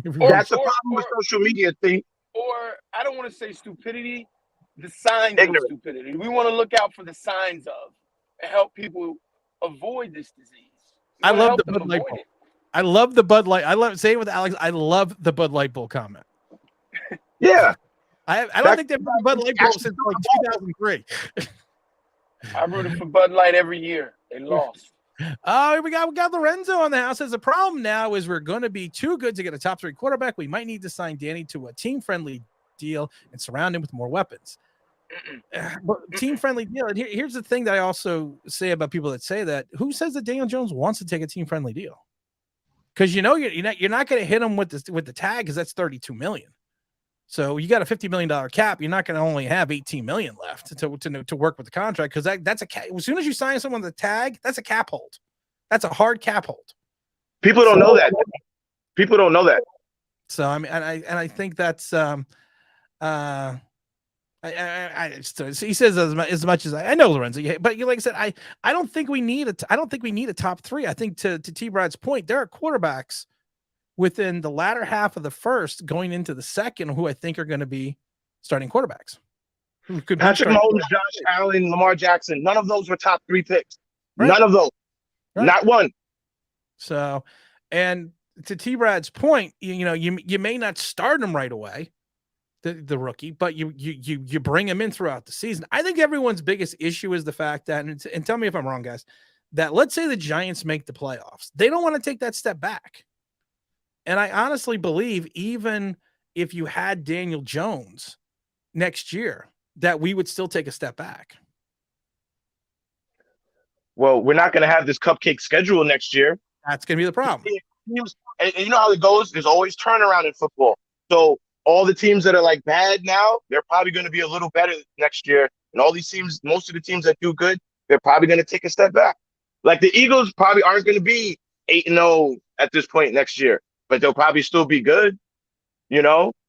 That's the problem with social media thing. Or I don't want to say stupidity, the signs Ignorant. of stupidity. We want to look out for the signs of and help people avoid this disease. I love the Bud Light Bowl. I love the Bud Light. I love saying with Alex. I love the Bud Light Bowl comment. Yeah. I don't think they've been Bud Light Bowl since like 2003. I rooted for Bud Light every year. They lost. Oh, we got Lorenzo on the house. Says the problem now is we're going to be too good to get a top 3 quarterback. We might need to sign Danny to a team-friendly deal and surround him with more weapons. But team-friendly deal. And here's the thing that I also say about people that say that. Who says that Daniel Jones wants to take a team-friendly deal? Because you're not going to hit him with the tag, because that's $32 million. So you got a $50 million cap. You're not going to only have $18 million left to work with the contract, because that's a cap. As soon as you sign someone with a tag, that's a cap hold. That's a hard cap hold. People don't know that. People don't know that. So I mean, and I think that's he says as much as I know Lorenzo, but like I said, I don't think we need a top 3. I think to T. Brad's point, there are quarterbacks within the latter half of the first going into the second who I think are going to be starting quarterbacks. Who could Patrick Mahomes, Josh Allen, Lamar Jackson, none of those were top 3 picks. Right. None of those. Right. Not one. So, and to T. Brad's point, you may not start him right away, the rookie, but you bring him in throughout the season. I think everyone's biggest issue is the fact that, and tell me if I'm wrong, guys, that let's say the Giants make the playoffs. They don't want to take that step back. And I honestly believe even if you had Daniel Jones next year, that we would still take a step back. Well, we're not going to have this cupcake schedule next year. That's going to be the problem. And you know how it goes? There's always turnaround in football. So all the teams that are like bad now, they're probably going to be a little better next year. And all these teams, most of the teams that do good, they're probably going to take a step back. Like the Eagles probably aren't going to be 8-0 at this point next year, but they'll probably still be good.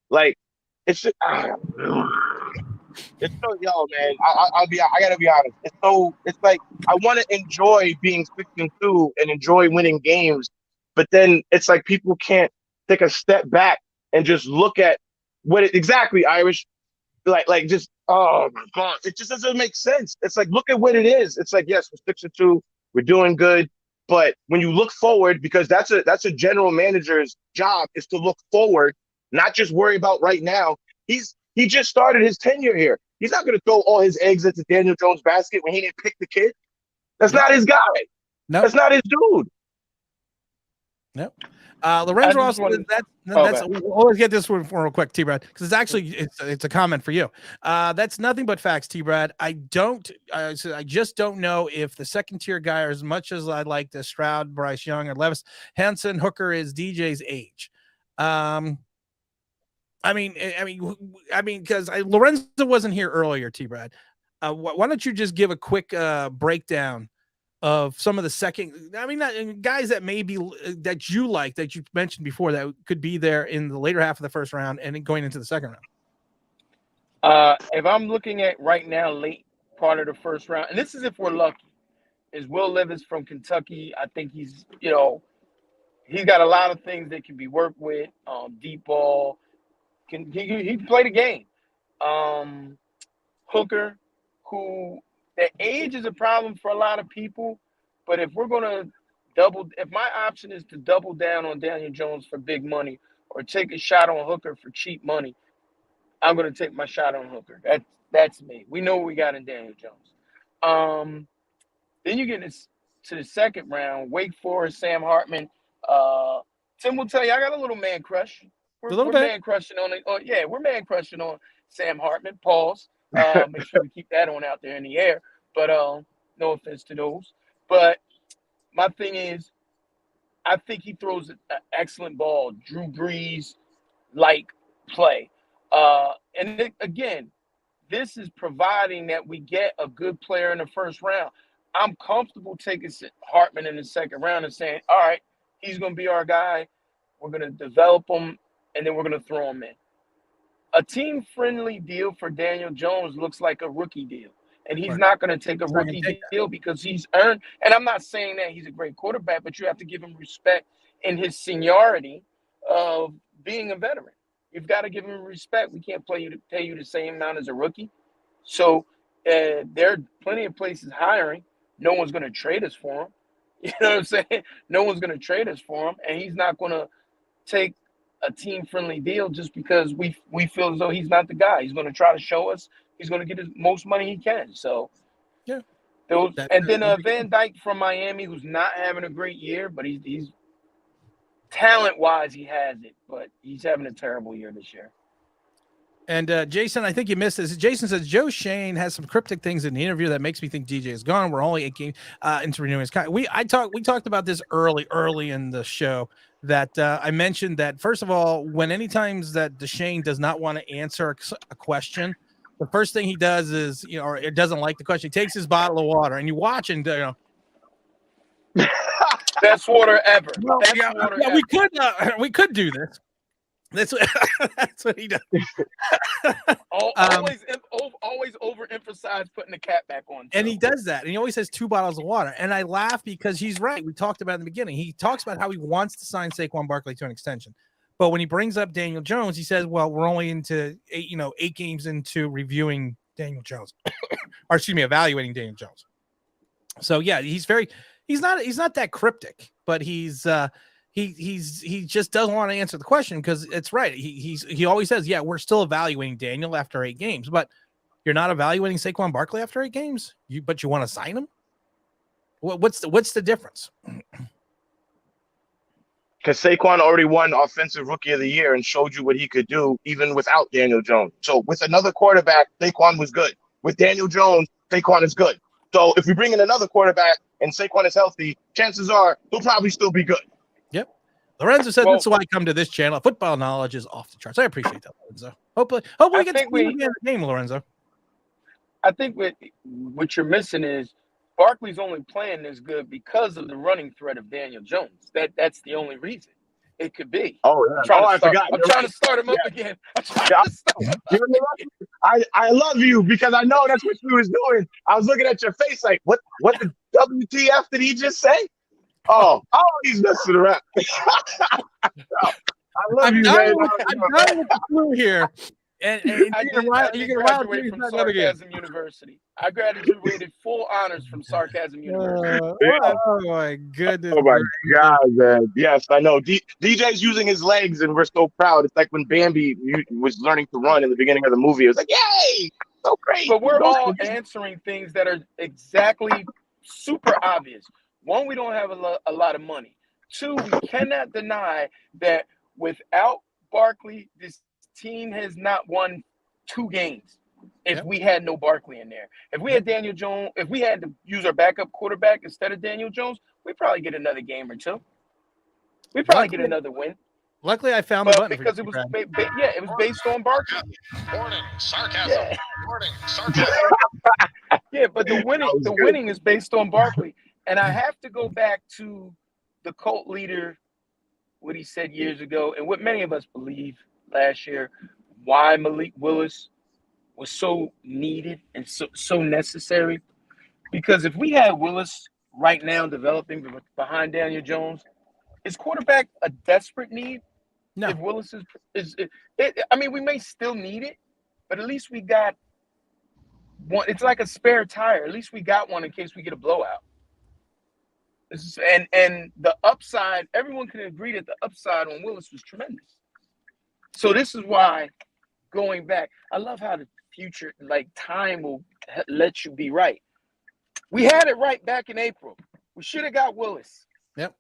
Like it's just, it's so, man. I gotta be honest. It's like I want to enjoy being 6-2 and enjoy winning games, but then it's like people can't take a step back and just look at what it exactly, Irish, like just, oh my God, it just doesn't make sense. It's like, look at what it is. It's like, yes, we're 6-2, we're doing good, but when you look forward, because that's a general manager's job, is to look forward, not just worry about right now. He just started his tenure here. He's not going to throw all his eggs into Daniel Jones' basket when he didn't pick the kid. That's not his guy. No, that's not his dude. No. Lorenzo also that's we'll always get this one real quick, T. Brad, because it's actually it's a comment for you. That's nothing but facts, T. Brad. I just don't know if the second tier guy, as much as I'd like to Stroud, Bryce Young, or Levis, Hansen, Hooker is DJ's age. I mean, because Lorenzo wasn't here earlier, T. Brad. Why don't you just give a quick breakdown of some of the second? I mean, guys that maybe that you mentioned before that could be there in the later half of the first round and then going into the second round. If I'm looking at right now, late part of the first round, and this is if we're lucky, is Will Levis from Kentucky. I think he's got a lot of things that can be worked with. Deep ball. He played a game. Hooker, who the age is a problem for a lot of people, but if we're gonna if my option is to double down on Daniel Jones for big money or take a shot on Hooker for cheap money, I'm gonna take my shot on Hooker. That's me. We know what we got in Daniel Jones. Then you get to the second round, Wake Forest, Sam Hartman. Tim will tell you I got a little man crush. We're man crushing on it. We're man crushing on Sam Hartman. Pause. Make sure we keep that on out there in the air. But no offense to those. But my thing is, I think he throws an excellent ball. Drew Brees, like play. Again, this is providing that we get a good player in the first round. I'm comfortable taking Hartman in the second round and saying, all right, he's going to be our guy. We're going to develop him, and then we're going to throw him in. A team-friendly deal for Daniel Jones looks like a rookie deal. And he's not going to take a rookie deal because he's earned. And I'm not saying that he's a great quarterback, but you have to give him respect in his seniority of being a veteran. You've got to give him respect. We can't pay you the same amount as a rookie. So there are plenty of places hiring. No one's going to trade us for him. You know what I'm saying? No one's going to trade us for him. And he's not going to take a team-friendly deal just because we feel as though he's not the guy. He's going to try to show us he's going to get the most money he can. So, yeah. And then Van Dyke from Miami, who's not having a great year, but he's talent-wise, he has it, but he's having a terrible year this year. And Jason, I think you missed this. Jason says Joe Shane has some cryptic things in the interview that makes me think DJ is gone. We're only 8 games into renewing his contract. We talked about this early in the show that I mentioned that first of all, when any times that DeShane does not want to answer a question, the first thing he does is or it doesn't like the question. He takes his bottle of water and you watch and best water ever. Well, Best yeah, water yeah, ever. we could do this. That's what he does. Always overemphasize putting the cap back on. And he does that. And he always has 2 bottles of water. And I laugh because he's right. We talked about it in the beginning. He talks about how he wants to sign Saquon Barkley to an extension. But when he brings up Daniel Jones, he says, well, we're only into 8 games into reviewing Daniel Jones. Or excuse me, evaluating Daniel Jones. So yeah, he's not that cryptic, but he just doesn't want to answer the question because it's right. He always says, yeah, we're still evaluating Daniel after 8 games, but you're not evaluating Saquon Barkley after 8 games. But you want to sign him. What's the difference? Because Saquon already won Offensive Rookie of the Year and showed you what he could do even without Daniel Jones. So with another quarterback, Saquon was good. With Daniel Jones, Saquon is good. So if we bring in another quarterback and Saquon is healthy, chances are he'll probably still be good. Yep. Lorenzo said that's why I come to this channel. Football knowledge is off the charts. I appreciate that, Lorenzo. Hopefully we get to the game, Lorenzo. I think what you're missing is Barkley's only playing this good because of the running threat of Daniel Jones. That's the only reason. It could be. Oh, yeah. I forgot. I'm trying to start him up again. I love you because I know that's what you was doing. I was looking at your face like, what the WTF did he just say? Oh, he's messing around. I love you, man. I'm done with the clue here. And I graduated from Sarcasm University. I graduated full honors from Sarcasm University. Oh my goodness! Oh my God, man! Yes, I know. DJ's using his legs, and we're so proud. It's like when Bambi was learning to run in the beginning of the movie. It was like, yay! So great. But we're all answering things that are exactly super obvious. One, we don't have a lot of money. 2, we cannot deny that without Barkley, this team has not won 2 games if we had no Barkley in there. If we had Daniel Jones, if we had to use our backup quarterback instead of Daniel Jones, we'd probably get another game or 2. We'd probably get another win. Luckily, I found the button because it was it was based on Barkley. Warning, sarcasm. Yeah. Warning, sarcasm. Yeah, but the winning is based on Barkley. And I have to go back to the cult leader, what he said years ago, and what many of us believe last year, why Malik Willis was so needed and so necessary. Because if we had Willis right now developing behind Daniel Jones, is quarterback a desperate need? No. If Willis is I mean, we may still need it, but at least we got one. It's like a spare tire. At least we got one in case we get a blowout. And the upside, everyone can agree that the upside on Willis was tremendous. So this is why, going back, I love how the future, like time will let you be right. We had it right back in April. We should have got Willis. Yep.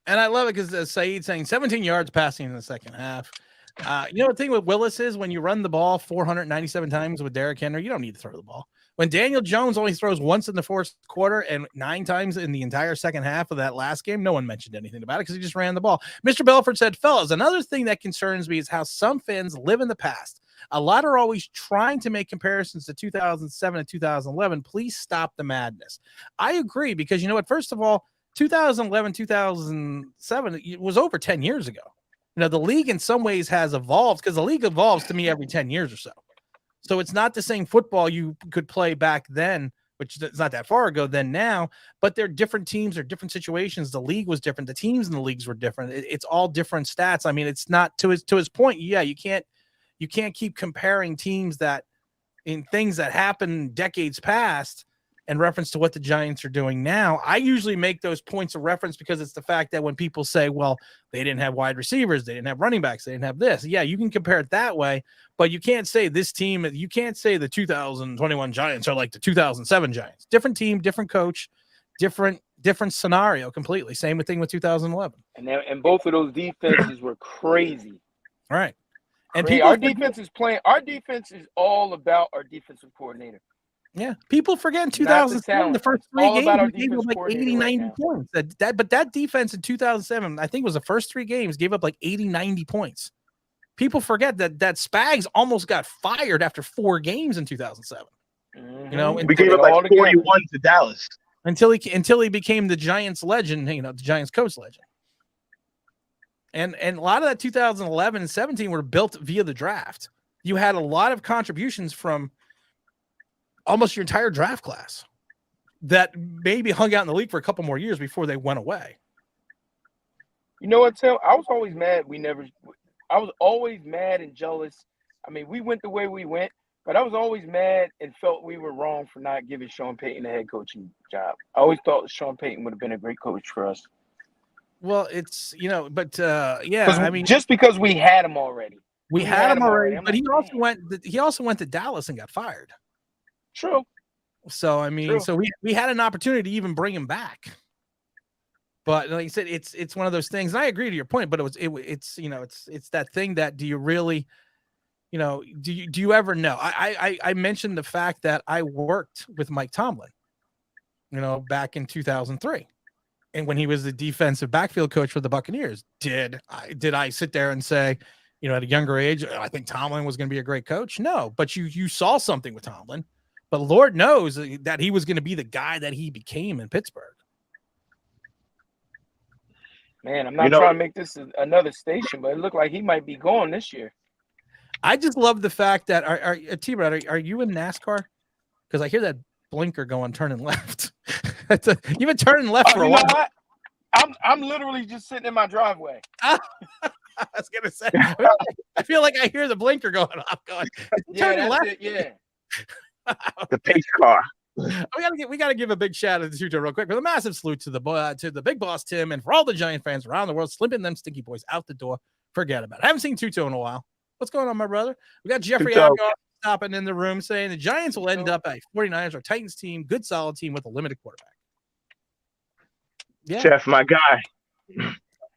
And I love it because Saeed saying 17 yards passing in the second half. The thing with Willis is when you run the ball 497 times with Derrick Henry, you don't need to throw the ball. When Daniel Jones only throws once in the fourth quarter and 9 times in the entire second half of that last game, no one mentioned anything about it because he just ran the ball. Mr. Belford said, fellas, another thing that concerns me is how some fans live in the past. A lot are always trying to make comparisons to 2007 and 2011. Please stop the madness. I agree because you know what? First of all, 2011, 2007, it was over 10 years ago. You know, the league in some ways has evolved because the league evolves to me every 10 years or so. So it's not the same football you could play back then, which is not that far ago than now, but they're different teams or different situations. The league was different. The teams in the leagues were different. It's all different stats. I mean, it's not to his point. Yeah, you can't keep comparing teams that in things that happened decades past in reference to what the Giants are doing now. I usually make those points of reference because it's the fact that when people say, well, they didn't have wide receivers, they didn't have running backs, they didn't have this. Yeah, you can compare it that way, but you can't say this team, you can't say the 2021 Giants are like the 2007 Giants. Different team, different coach, different scenario completely. Same thing with 2011. And both of those defenses were crazy. Right. And our defense is all about our defensive coordinator. Yeah, people forget in 2007 the first 3 games gave up like 80, 90 points. But that defense in 2007, I think, was the first 3 games gave up like 80, 90 points. People forget that Spags almost got fired after 4 games in 2007. Mm-hmm. You know, we gave up like 41 to Dallas until he became the Giants legend. You know, the Giants coach legend. And a lot of that 2011 and 17 were built via the draft. You had a lot of contributions from almost your entire draft class that maybe hung out in the league for a couple more years before they went away. You know what, Tim? I was always mad I was always mad and jealous. I mean, we went the way we went, but I was always mad and felt we were wrong for not giving Sean Payton a head coaching job. I always thought Sean Payton would have been a great coach for us. Well, it's, but yeah, I mean, just because we had him already. We had him already, but he also went to Dallas and got fired. True. So I mean, so we had an opportunity to even bring him back, but like I said, it's one of those things. And I agree to your point, but it's that thing that do you really, do you ever know? I mentioned the fact that I worked with Mike Tomlin, back in 2003, and when he was the defensive backfield coach for the Buccaneers. Did I sit there and say, at a younger age, I think Tomlin was going to be a great coach? No, but you saw something with Tomlin. But Lord knows that he was going to be the guy that he became in Pittsburgh. Man, I'm not trying to make this another station, but it looked like he might be gone this year. I just love the fact that T-Brad, are you in NASCAR? Because I hear that blinker going turning left. You've been turning left for a while. What? I'm literally just sitting in my driveway. I was gonna say, I feel like I hear the blinker going off. Turning left. Yeah. The pace car. We gotta give a big shout out to Tuto real quick with a massive salute to the big boss Tim, and for all the Giant fans around the world slipping them stinky boys out the door. Forget about it. I haven't seen Tuto in a while. What's going on, my brother? We got Jeffrey Algar stopping in the room saying the Giants will end up a 49ers or Titans team, good solid team with a limited quarterback. Yeah, Jeff, my guy.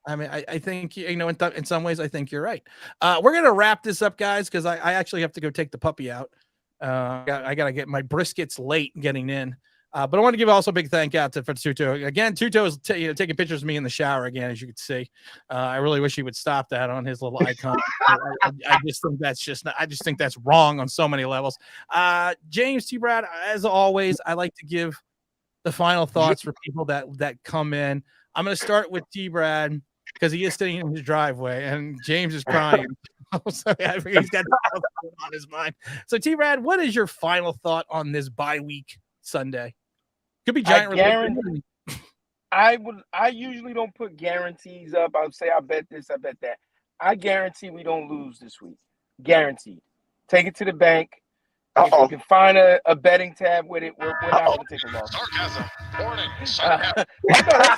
I mean, I think in some ways I think you're right. We're gonna wrap this up, guys, because I actually have to go take the puppy out. I gotta get my briskets late getting in, but I want to give also a big thank out to Tuto again. Tuto is taking pictures of me in the shower again, as you can see. I really wish he would stop that on his little icon. I just think I just think that's wrong on so many levels. James T. Brad, as always, I like to give the final thoughts for people that come in. I'm going to start with T. Brad because he is sitting in his driveway and James is crying. So yeah, he's got on his mind. So T. Brad, what is your final thought on this bye week Sunday? Could be Giant. I usually don't put guarantees up. I would say I bet this, I bet that. I guarantee we don't lose this week. Guaranteed. Take it to the bank. If you can find a betting tab with it, we're not going to take a loss. Sarcasm. Warning.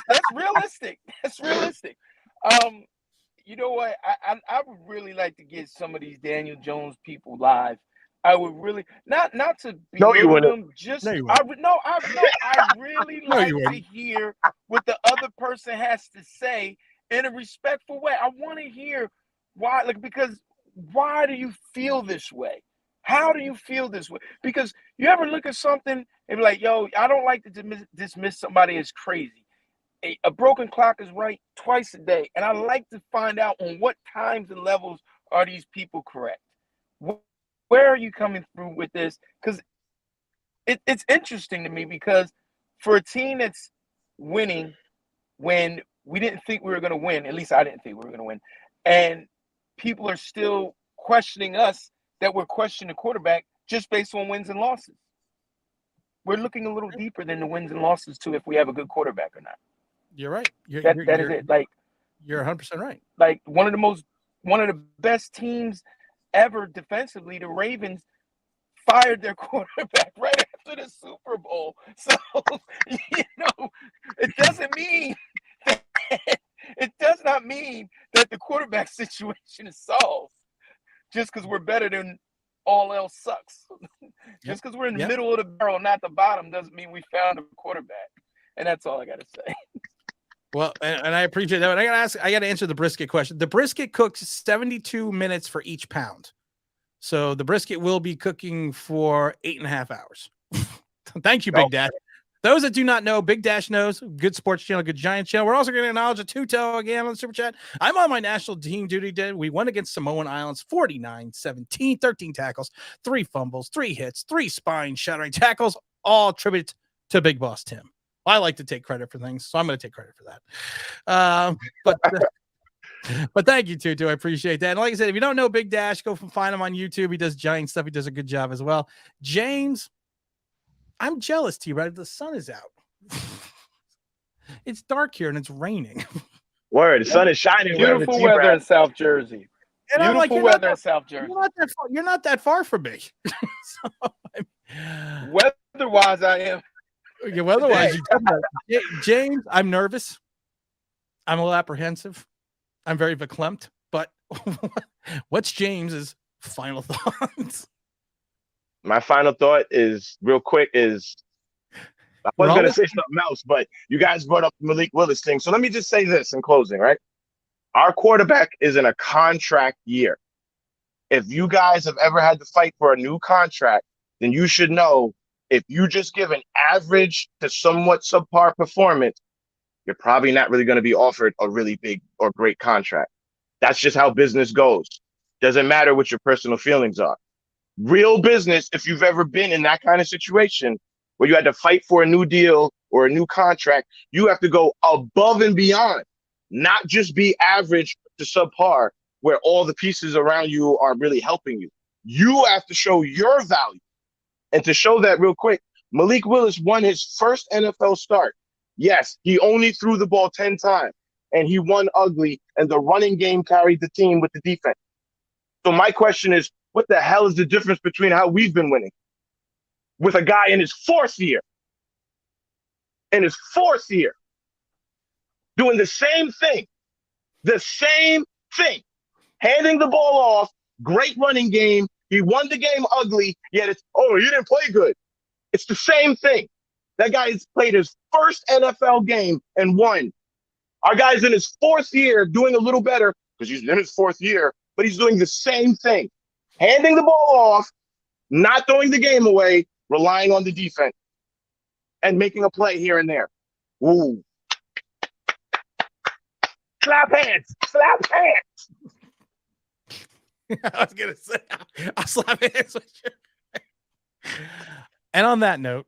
That's realistic. That's realistic. You know what? I would really like to get some of these Daniel Jones people live. I would really not to be them. Just I really like to hear what the other person has to say in a respectful way. I want to hear why, because why do you feel this way? How do you feel this way? Because you ever look at something and be like, yo, I don't like to dismiss somebody as crazy. A broken clock is right twice a day. And I like to find out on what times and levels are these people correct. Where are you coming through with this? Because it's interesting to me, because for a team that's winning when we didn't think we were going to win, at least I didn't think we were going to win, and people are still questioning us that we're questioning the quarterback just based on wins and losses. We're looking a little deeper than the wins and losses to if we have a good quarterback or not. You're right. That is it. Like, you're 100% right. Like one of the best teams ever defensively, the Ravens fired their quarterback right after the Super Bowl. So, it doesn't mean that, it does not mean that the quarterback situation is solved just because we're better than all else sucks. Just because we're in the middle of the barrel, not the bottom, doesn't mean we found a quarterback. And that's all I got to say. Well, and I appreciate that. But I got to answer the brisket question. The brisket cooks 72 minutes for each pound. So the brisket will be cooking for 8.5 hours. Thank you, Big Dash. Those that do not know, Big Dash knows. Good sports channel, good Giant channel. We're also going to acknowledge a Tuto again on the Super Chat. I'm on my national team duty day. We won against Samoan Islands 49-17, 13 tackles, 3 fumbles, 3 hits, 3 spine-shattering tackles, all attributed to Big Boss Tim. I like to take credit for things, so I'm going to take credit for that. But thank you, Tutu. I appreciate that. And like I said, if you don't know Big Dash, go find him on YouTube. He does Giant stuff. He does a good job as well. James, I'm jealous, T-Red. The sun is out. It's dark here and it's raining. Word, the sun is shining. Beautiful weather in South Jersey. And I'm like, weather in South Jersey. You're not that far from me. Weather-wise, I am. Yeah, weather-wise, James, I'm nervous. I'm a little apprehensive. I'm very verklempt. But what's James's final thoughts? My final thought is real quick is I was going to say something else, but you guys brought up the Malik Willis thing. So let me just say this in closing, right? Our quarterback is in a contract year. If you guys have ever had to fight for a new contract, then you should know if you just give an average to somewhat subpar performance, you're probably not really going to be offered a really big or great contract. That's just how business goes. Doesn't matter what your personal feelings are. Real business, if you've ever been in that kind of situation where you had to fight for a new deal or a new contract, you have to go above and beyond, not just be average to subpar where all the pieces around you are really helping you. You have to show your value. And to show that real quick, Malik Willis won his first NFL start. Yes, he only threw the ball 10 times, and he won ugly, and the running game carried the team with the defense. So my question is, what the hell is the difference between how we've been winning with a guy in his 4th year? In his 4th year, doing the same thing, handing the ball off, great running game. He won the game ugly, yet it's, you didn't play good. It's the same thing. That guy has played his first NFL game and won. Our guy's in his 4th year doing a little better because he's in his 4th year, but he's doing the same thing. Handing the ball off, not throwing the game away, relying on the defense, and making a play here and there. Ooh. Slap hands. I was going to say, I'll slap hands with you. And on that note,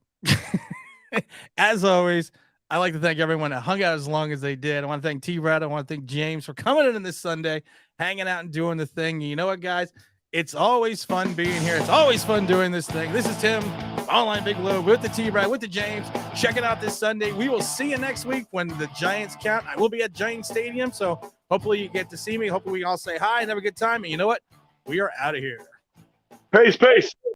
as always, I'd like to thank everyone that hung out as long as they did. I want to thank T-Rad. I want to thank James for coming in this Sunday, hanging out and doing the thing. You know what, guys? It's always fun being here. It's always fun doing this thing. This is Tim, Online Big Lou, with the T-Rad, with the James. Check it out this Sunday. We will see you next week when the Giants count. I will be at Giant Stadium, so hopefully you get to see me. Hopefully we all say hi and have a good time. And you know what? We are out of here. Peace.